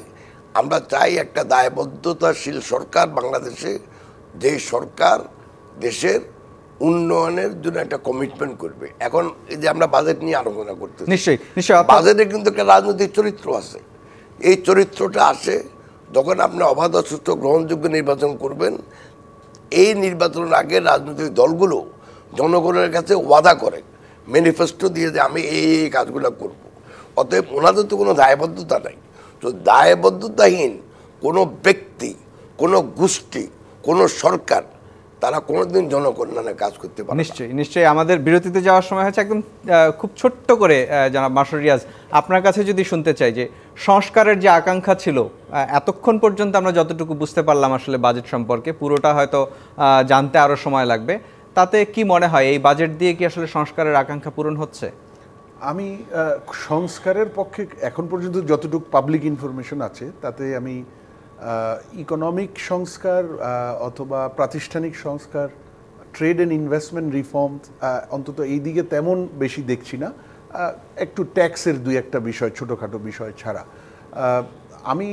H: আমরা চাই একটা দায়বদ্ধতাশীল সরকার বাংলাদেশে, যে সরকার দেশের উন্নয়নের জন্য একটা কমিটমেন্ট করবে। এখন এই যে আমরা বাজেট নিয়ে আলোচনা করতেছি,
A: নিশ্চয়ই নিশ্চয়ই
H: বাজেটে কিন্তু একটা রাজনৈতিক চরিত্র আছে। এই চরিত্রটা আসে যখন আপনি অবাধ সুষ্ঠু গ্রহণযোগ্য নির্বাচন করবেন। এই নির্বাচনের আগে রাজনৈতিক দলগুলো জনগণের কাছে ওয়াদা করে, ম্যানিফেস্টো দিয়ে যে আমি এই কাজগুলো করব। অতএব ওনাদের তো কোনো দায়বদ্ধতা নাই। তো দায়বদ্ধতাহীন কোনো ব্যক্তি, কোনো গোষ্ঠী, কোনো সরকার, তারা কোনোদিন জনকল্যাণের কাজ করতে পারে।
A: নিশ্চয়ই নিশ্চয়ই। আমাদের বিরতিতে যাওয়ার সময় হচ্ছে একদম খুব ছোট্ট করে জনাব মাসুদ রিয়াজ, আপনার কাছে যদি শুনতে চাই যে সংস্কারের যে আকাঙ্ক্ষা ছিল এতক্ষণ পর্যন্ত আমরা যতটুকু বুঝতে পারলাম আসলে বাজেট সম্পর্কে, পুরোটা হয়তো জানতে আরও সময় লাগবে, তাতে কি মনে হয় এই বাজেট দিয়ে কি আসলে সংস্কারের আকাঙ্ক্ষা পূরণ হচ্ছে?
G: আমি সংস্কারের পক্ষে এখন পর্যন্ত যতটুকু পাবলিক ইনফরমেশন আছে তাতে আমি ইকোনমিক সংস্কার অথবা প্রাতিষ্ঠানিক সংস্কার, ট্রেড অ্যান্ড ইনভেস্টমেন্ট রিফর্ম, অন্তত এই দিকে তেমন বেশি দেখছি না। একটু ট্যাক্সের দুই একটা বিষয়, ছোটোখাটো বিষয় ছাড়া আমি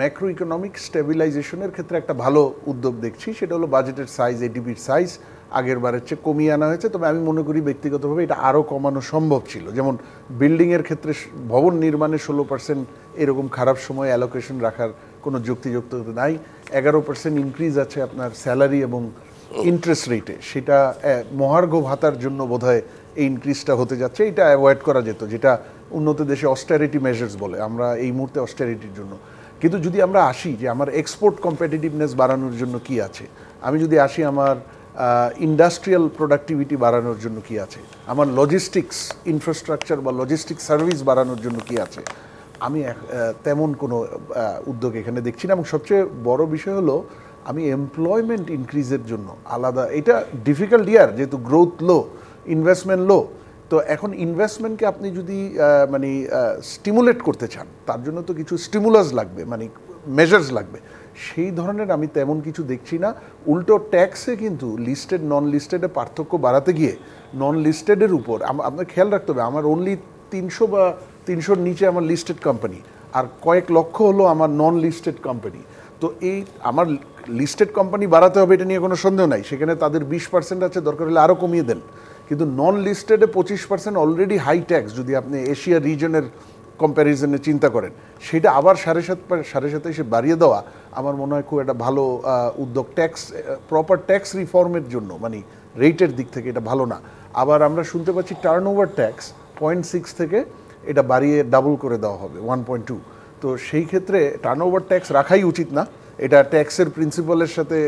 G: ম্যাক্রো ইকোনমিক স্টেবিলাইজেশনের ক্ষেত্রে একটা ভালো উদ্যোগ দেখছি। সেটা হলো বাজেটের সাইজ, এডিপির সাইজ আগের বারের চেয়ে কমিয়ে আনা হয়েছে। তবে আমি মনে করি ব্যক্তিগতভাবে এটা আরও কমানো সম্ভব ছিল। যেমন বিল্ডিংয়ের ক্ষেত্রে ভবন নির্মাণে 16% এরকম খারাপ সময় অ্যালোকেশন রাখার কোনো যুক্তিযুক্ততা নাই। 11% ইনক্রিজ আছে আপনার স্যালারি এবং ইন্টারেস্ট রেটে, সেটা মহার্ঘ ভাতার জন্য বোধহয় এই ইনক্রিজটা হতে যাচ্ছে। এটা অ্যাভয়েড করা যেত, যেটা উন্নত দেশে অস্টারিটি মেজার্স বলে। আমরা এই মুহূর্তে অস্টারিটির জন্য, কিন্তু যদি আমরা আসি যে আমার এক্সপোর্ট কম্পিটিটিভনেস বাড়ানোর জন্য কি আছে, আমি যদি আসি আমার ইন্ডাস্ট্রিয়াল প্রোডাক্টিভিটি বাড়ানোর জন্য কি আছে, আমার লজিস্টিক্স ইনফ্রাস্ট্রাকচার বা লজিস্টিক সার্ভিস বাড়ানোর জন্য কি আছে, আমি তেমন কোনো উদ্যোগ এখানে দেখছি না। এবং সবচেয়ে বড় বিষয় হলো আমি এমপ্লয়মেন্ট ইনক্রিজের জন্য আলাদা, এটা ডিফিকাল্ট ইয়ার যেহেতু গ্রোথ লো, ইনভেস্টমেন্ট লো। তো এখন ইনভেস্টমেন্টকে আপনি যদি মানে স্টিমুলেট করতে চান, তার জন্য তো কিছু স্টিমুলাস লাগবে, মানে মেজার্স লাগবে। সেই ধরনের আমি তেমন কিছু দেখছি না। উল্টো ট্যাক্সে কিন্তু লিস্টেড নন লিস্টেডে পার্থক্য বাড়াতে গিয়ে নন লিস্টেডের উপর আপনার খেয়াল রাখতে হবে। আমার অনলি 300 বা 300-র নিচে আমার লিস্টেড কোম্পানি, আর কয়েক লক্ষ হলো আমার নন লিস্টেড কোম্পানি। তো এই আমার লিস্টেড কোম্পানি বাড়াতে হবে, এটা নিয়ে কোনো সন্দেহ নাই। সেখানে তাদের 20% আছে, দরকার হলে আরও কমিয়ে দেন। কিন্তু নন লিস্টেডে 25% অলরেডি হাই ট্যাক্স, যদি আপনি এশিয়া রিজনের কম্প্যারিজনে চিন্তা করেন, সেটা আবার 7.5 এসে বাড়িয়ে দেওয়া আমার মনে হয় খুব একটা ভালো উদ্যোগ। ট্যাক্স প্রপার ট্যাক্স রিফর্মের জন্য, মানে রেটের দিক থেকে এটা ভালো না। আবার আমরা শুনতে পাচ্ছি টার্নওভার ট্যাক্স 0.6 থেকে এটা বাড়িয়ে ডাবল করে দেওয়া হবে 1.2। তো সেই ক্ষেত্রে টার্নওভার ট্যাক্স রাখাই উচিত না, এটা ট্যাক্সের প্রিন্সিপালের সাথে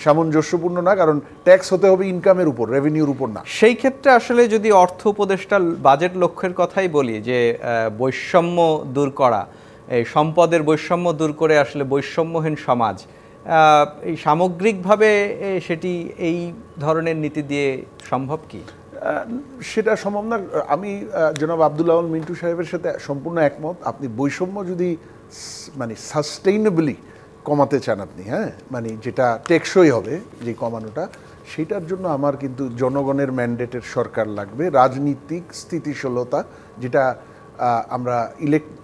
G: সামঞ্জস্যপূর্ণ না, কারণ ট্যাক্স হতে হবে ইনকামের উপর, রেভিনিউর উপর না।
A: সেই ক্ষেত্রে আসলে যদি অর্থ উপদেষ্টা বাজেট লক্ষ্যের কথাই বলি যে বৈষম্য দূর করা, এই সম্পদের বৈষম্য দূর করে আসলে বৈষম্যহীন সমাজ, এই সামগ্রিকভাবে সেটি এই ধরনের নীতি দিয়ে সম্ভব কি?
G: সেটা সম্ভব না। আমি জনাব আব্দুল আউল মিন্টু সাহেবের সাথে সম্পূর্ণ একমত। আপনি বৈষম্য যদি মানে সাস্টেইনেবলি কমাতে চান আপনি, হ্যাঁ, মানে যেটা টেকসই হবে যে কমানোটা, সেটার জন্য আমার কিন্তু জনগণের ম্যান্ডেটের সরকার লাগবে, রাজনীতিক স্থিতিশীলতা, যেটা আমরা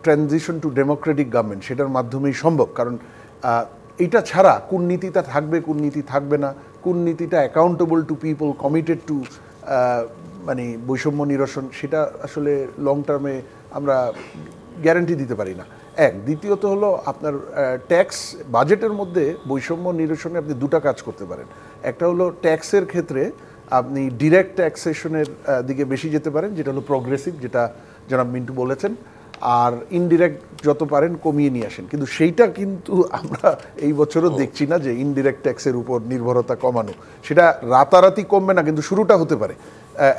G: ট্রানজিশন টু ডেমোক্রেটিক গভর্নমেন্ট, সেটার মাধ্যমেই সম্ভব। কারণ এইটা ছাড়া কোন নীতিটা থাকবে, কোন নীতি থাকবে না, কোন নীতিটা accountable to people, committed to মানে বৈষম্য নিরসন, সেটা আসলে লং টার্মে আমরা গ্যারান্টি দিতে পারি না। দ্বিতীয়ত হলো আপনার ট্যাক্স বাজেটের মধ্যে বৈষম্য নিরসনে আপনি দুটা কাজ করতে পারেন। একটা হলো ট্যাক্সের ক্ষেত্রে আপনি ডিরেক্ট ট্যাক্সেশনের দিকে বেশি যেতে পারেন, যেটা হলো প্রগ্রেসিভ, যেটা জনাব মিন্টু বলেছেন। আর ইনডিরেক্ট যত পারেন কমিয়ে নিয়ে আসেন। কিন্তু সেইটা কিন্তু আমরা এই বছরও দেখছি না যে ইনডিরেক্ট ট্যাক্সের উপর নির্ভরতা কমানো, সেটা রাতারাতি কমবে না, কিন্তু শুরুটা হতে পারে।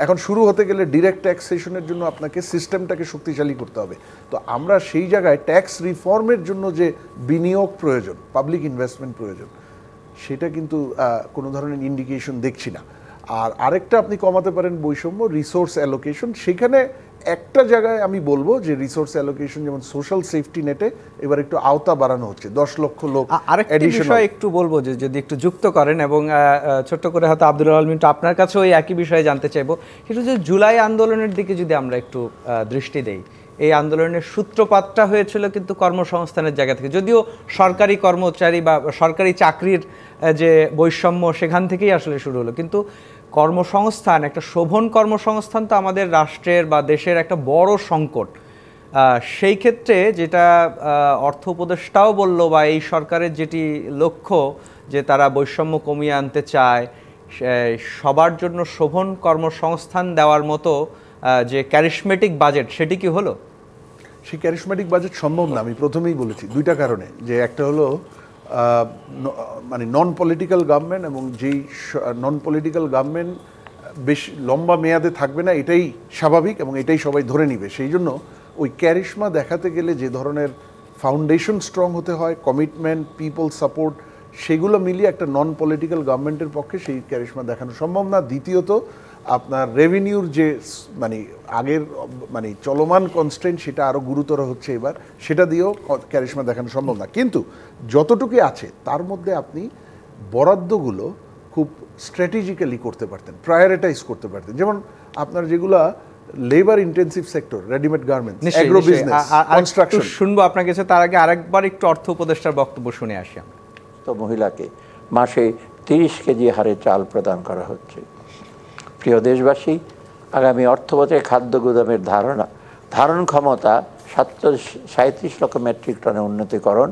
G: এখন শুরু হতে গেলে ডিরেক্ট ট্যাক্সেশনের জন্য আপনাকে সিস্টেমটাকে শক্তিশালী করতে হবে। তো আমরা সেই জায়গায় ট্যাক্স রিফর্মের জন্য যে বিনিয়োগ প্রয়োজন, পাবলিক ইনভেস্টমেন্ট প্রয়োজন, সেটা কিন্তু কোনো ধরনের ইন্ডিকেশন দেখছি না। আর আরেকটা আপনি কমাতে পারেন বৈষম্য, রিসোর্স অ্যালোকেশন। সেখানে একটা জায়গায় আমি বলবো যে রিসোর্স অ্যালোকেশন, যেমন সোশ্যাল সেফটি নেটে এবার একটু আওতা বাড়ানো হচ্ছে, 10 লক্ষ লোক।
A: আরেকটা বিষয় একটু বলবো যে যদি একটু যুক্ত করেন, এবং ছোট্ট করে হয়তো আব্দুল আল মিন্টু আপনার কাছে ওই একই বিষয়ে জানতে চাইবো, সেটা যে জুলাই আন্দোলনের দিকে যদি আমরা একটু দৃষ্টি দেই, এই আন্দোলনের সূত্রপাতটা হয়েছিল কিন্তু কর্মসংস্থানের জায়গা থেকে, যদিও সরকারি কর্মচারী বা সরকারি চাকরির যে বৈষম্য সেখান থেকেই আসলে শুরু হলো, কিন্তু কর্মসংস্থান, একটা শোভন কর্মসংস্থান তো আমাদের রাষ্ট্রের বা দেশের একটা বড় সংকট। সেই ক্ষেত্রে যেটা অর্থ উপদেষ্টাও বলল, বা এই সরকারের যেটি লক্ষ্য যে তারা বৈষম্য কমিয়ে আনতে চায়, সবার জন্য শোভন কর্মসংস্থান দেওয়ার মতো যে ক্যারিশমেটিক বাজেট, সেটি কি হলো?
G: সেই ক্যারিশমেটিক বাজেট সম্ভব না, আমি প্রথমেই বলেছি, দুইটা কারণে। যে একটা হলো মানে নন পলিটিক্যাল গভর্নমেন্ট, এবং যেই নন পলিটিক্যাল গভর্নমেন্ট বেশি লম্বা মেয়াদে থাকবে না, এটাই স্বাভাবিক এবং এটাই সবাই ধরে নিবে। সেই জন্য ওই ক্যারিশমা দেখাতে গেলে যে ধরনের ফাউন্ডেশন স্ট্রং হতে হয়, কমিটমেন্ট, পিপল সাপোর্ট, সেগুলো মিলিয়ে একটা নন পলিটিক্যাল গভর্নমেন্টের পক্ষে সেই ক্যারিশমা দেখানো সম্ভব না। দ্বিতীয়ত আপনার রেভিনিউর যে মানে আগের মানে চলমান কনস্ট্রেন্ট, সেটা আরও গুরুতর হচ্ছে এবার, সেটা দিয়েও ক্যারিশমা দেখানো সম্ভব না। কিন্তু যতটুকু আছে তার মধ্যে আপনি বরাদ্দগুলো খুব স্ট্র্যাটেজিক্যালি করতে পারতেন, প্রায়োরিটাইজ করতে পারতেন। যেমন আপনার যেগুলা labour intensive sector, readymade garments, agro business, construction,
A: শুনবো আপনার কাছে। তার আগে আরেকবার একটু অর্থ উপদেষ্টার বক্তব্য শুনে আসি আমরা।
F: তো মহিলাকে মাসে 30 কেজি হারে চাল প্রদান করা হচ্ছে। প্রিয় দেশবাসী, আগামী অর্থবছরে খাদ্য গুদামের ধারণ ক্ষমতা 37 লক্ষ মেট্রিক টনে উন্নতিকরণ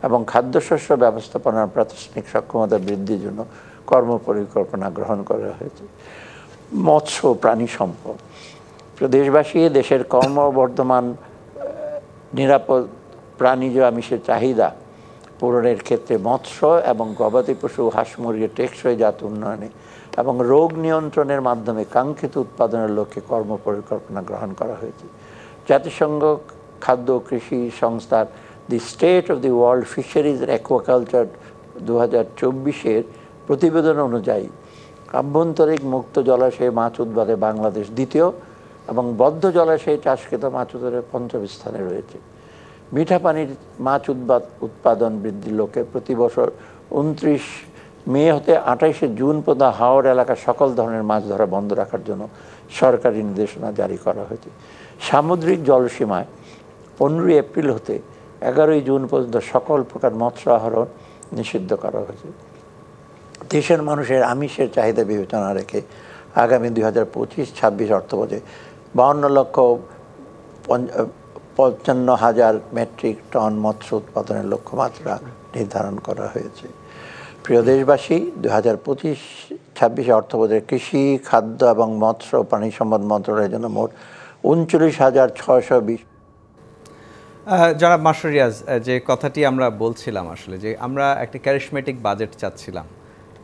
F: এবং খাদ্যশস্য ব্যবস্থাপনার প্রাতিষ্ঠানিক সক্ষমতা বৃদ্ধির জন্য কর্মপরিকল্পনা গ্রহণ করা হয়েছে। মৎস্য প্রাণী সম্পদ, প্রিয় দেশবাসী, দেশের ক্রমবর্ধমান নিরাপদ প্রাণীজ আমিষের চাহিদা পূরণের ক্ষেত্রে মৎস্য এবং গবাদি পশু, হাঁস মুরগির টেকসই জাত উন্নয়নে এবং রোগ নিয়ন্ত্রণের মাধ্যমে কাঙ্ক্ষিত উৎপাদনের লক্ষ্যে কর্মপরিকল্পনা গ্রহণ করা হয়েছে। জাতিসংঘ খাদ্য ও কৃষি সংস্থার the state of the world fisheries aquaculture 2024-এর প্রতিবেদন অনুযায়ী আভ্যন্তরিক মুক্ত জলাশয়ে মাছ উৎপাদনে বাংলাদেশ দ্বিতীয় এবং বদ্ধ জলাশয়ে চাষকৃত মাছ উৎপাদনে 5ম স্থানে রয়েছে। মিঠা পানির মাছ উৎপাদন বৃদ্ধির লক্ষ্যে প্রতি বছর 29 মে হতে 28 জুন পর্যন্ত হাওর এলাকার সকল ধরনের মাছ ধরা বন্ধ রাখার জন্য সরকারি নির্দেশনা জারি করা হয়েছে। সামুদ্রিক জলসীমায় 15 এপ্রিল হতে 11 জুন পর্যন্ত সকল প্রকার মৎস্য আহরণ নিষিদ্ধ করা হয়েছে। দেশের মানুষের আমিষের চাহিদা বিবেচনা রেখে আগামী 2025-26 অর্থবছরে 52,55,000 মেট্রিক টন মৎস্য উৎপাদনের লক্ষ্যমাত্রা নির্ধারণ করা হয়েছে। প্রিয় দেশবাসী, 2025-26 অর্থবছরে কৃষি, খাদ্য এবং মৎস্য প্রাণী সম্পদ মন্ত্রণালয়ের জন্য মোট 39,620।
A: জনাব মাসুর রিয়াজ, যে কথাটি আমরা বলছিলাম আসলে, যে আমরা একটা ক্যারিশমেটিক বাজেট চাচ্ছিলাম,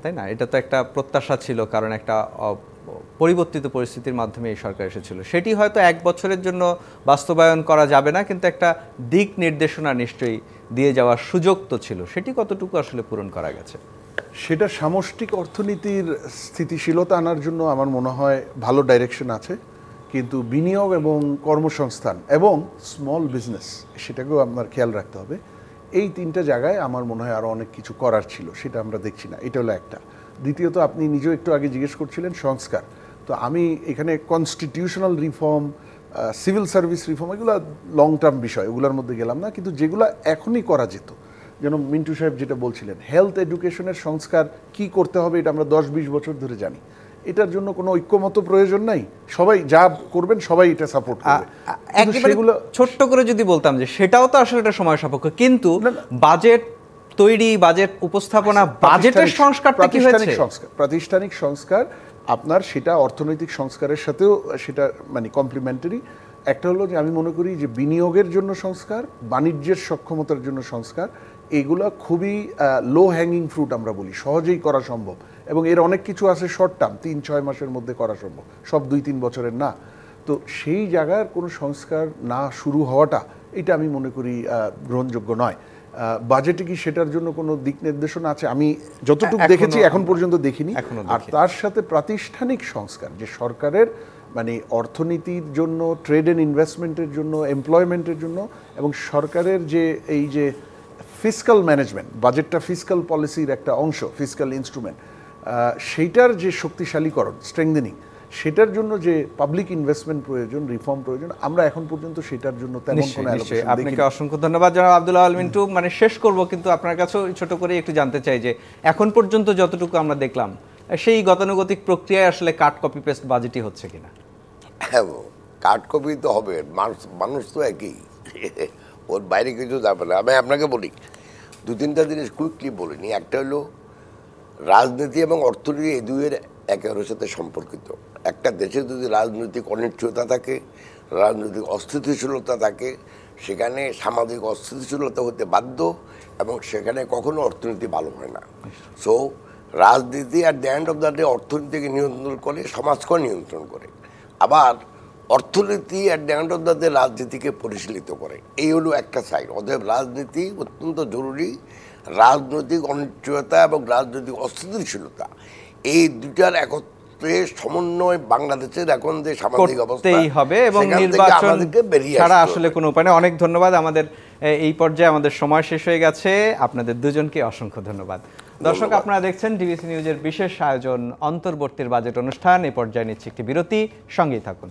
A: তাই না? এটা তো একটা প্রত্যাশা ছিল, কারণ একটা পরিবর্তিত পরিস্থিতির মাধ্যমে এই সরকার এসেছিল। সেটি হয়তো 1 বছরের জন্য বাস্তবায়ন করা যাবে না, কিন্তু একটা দিক নির্দেশনা নিশ্চয়ই দিয়ে যাওয়ার সুযোগ তো ছিল। সেটি কতটুকু আসলে পূরণ করা গেছে?
G: সেটা সামষ্টিক অর্থনীতির স্থিতিশীলতা আনার জন্য আমার মনে হয় ভালো ডাইরেকশন আছে, কিন্তু বিনিয়োগ এবং কর্মসংস্থান এবং স্মল বিজনেস, সেটাকেও আপনার খেয়াল রাখতে হবে। এই 3টা জায়গায় আমার মনে হয় আরও অনেক কিছু করার ছিল, সেটা আমরা দেখছি না। এটা হলো একটা। দ্বিতীয়ত, আপনি নিজেও একটু আগে জিজ্ঞেস করছিলেন সংস্কার, তো আমি এখানে constitutional reform, civil service reform, এগুলো লং টার্ম বিষয়, ওগুলোর মধ্যে গেলাম না। কিন্তু যেগুলো এখনই করা যেত, যেন মিন্টু সাহেব যেটা বলছিলেন, হেলথ এডুকেশনের সংস্কার কি করতে হবে, এটা আমরা 10-20 বছর ধরে জানি। এটার জন্য কোনো ঐক্যমত প্রয়োজন নাই, সবাই যা করবেন সবাই এটা সাপোর্ট করবে।
A: সেগুলো ছোট্ট করে যদি বলতাম যে সেটাও তো আসলে একটা সময় সাপেক্ষ, কিন্তু বাজেট তৈরি, বাজেট উপস্থাপনা, বাজেটের সংস্কারটা কি হয়েছে?
G: প্রাতিষ্ঠানিক সংস্কার আপনার, সেটা অর্থনৈতিক সংস্কারের সাথেও সেটা মানে কমপ্লিমেন্টারি। একটা হলো যে আমি মনে করি যে বিনিয়োগের জন্য সংস্কার, বাণিজ্যের সক্ষমতার জন্য সংস্কার, এগুলো খুবই লো হ্যাঙ্গিং ফ্রুট আমরা বলি, সহজেই করা সম্ভব। এবং এর অনেক কিছু আছে শর্ট টার্ম, 3-6 মাসের মধ্যে করা সম্ভব, সব 2-3 বছরের না। তো সেই জায়গার কোনো সংস্কার না শুরু হওয়াটা, এটা আমি মনে করি গ্রহণযোগ্য নয়। বাজেটে কি সেটার জন্য কোনো দিক নির্দেশনা আছে? আমি যতটুকু দেখেছি এখন পর্যন্ত দেখিনি। আর তার সাথে প্রাতিষ্ঠানিক সংস্কার, যে সরকারের মানে অর্থনীতির জন্য, ট্রেড অ্যান্ড ইনভেস্টমেন্টের জন্য, এমপ্লয়মেন্টের জন্য, এবং সরকারের যে এই যে ফিসকাল ম্যানেজমেন্ট, বাজেটটা ফিসকাল পলিসির একটা অংশ, ফিসকাল ইনস্ট্রুমেন্ট, সেইটার যে শক্তিশালীকরণ, স্ট্রেংথেনিং, সেটার জন্য যে পাবলিক ইনভেস্টমেন্ট প্রয়োজন, রিফর্ম প্রয়োজন, আমরা এখন পর্যন্ত সেটার জন্য তেমন কোনো অ্যালোকেশন
A: আপনাকে
G: দেখিনি।
A: অসংখ্য ধন্যবাদ জনাব আব্দুল আওয়াল মিন্টু। মানে শেষ করব, কিন্তু আপনার কাছেও ছোট করে একটু জানতে চাই যে এখন পর্যন্ত যতটুকু আমরা দেখলাম সেই গতানুগতিক প্রক্রিয়ায় আসলে কাট কপি পেস্ট বাজেটই হচ্ছে কিনা?
H: হ্যাঁ, কার্ড কপি তো হবে, মানুষ তো একই, ওর বাইরে কিছু যাবে না। আমি আপনাকে বলি 2-3টা জিনিস কুইকলি বলিনি। একটা হলো রাজনীতি এবং অর্থনীতি, এই দুইয়ের একে অপরের সাথে সম্পর্কিত। একটা দেশে যদি রাজনৈতিক অনিশ্চয়তা থাকে, রাজনৈতিক অস্থিতিশীলতা থাকে, সেখানে সামাজিক অস্থিতিশীলতা হতে বাধ্য, এবং সেখানে কখনো অর্থনীতি ভালো হয় না। সো রাজনীতি at the end of the day অর্থনীতিকে নিয়ন্ত্রণ করে, সমাজকে নিয়ন্ত্রণ করে, আবার অর্থনীতি at the end of the day রাজনীতিকে পরিচালিত করে। এই হলো একটা সাইড। অতএব রাজনীতি অত্যন্ত জরুরি। রাজনৈতিক অনিশ্চয়তা এবং রাজনৈতিক অস্থিতিশীলতা, এই দুটার একত্রে সমন্বয় বাংলাদেশের এখন যে সামাজিক অবস্থা
A: হবে, এবং
H: সেখান থেকে
A: নির্বাচন
H: আমাদেরকে বেরিয়ে
A: ছাড়া
H: আসতে
A: আসলে
H: হবে।
A: কোনো উপায় নেই। অনেক ধন্যবাদ। আমাদের এই পর্যায়ে আমাদের সময় শেষ হয়ে গেছে। আপনাদের দুজনকে অসংখ্য ধন্যবাদ। দর্শক, আপনারা দেখছেন ডিবিসি নিউজের বিশেষ আয়োজন অন্তর্বর্তীর বাজেট অনুষ্ঠান। এই পর্যায়ে নিচ্ছে একটি বিরতি, সঙ্গেই থাকুন।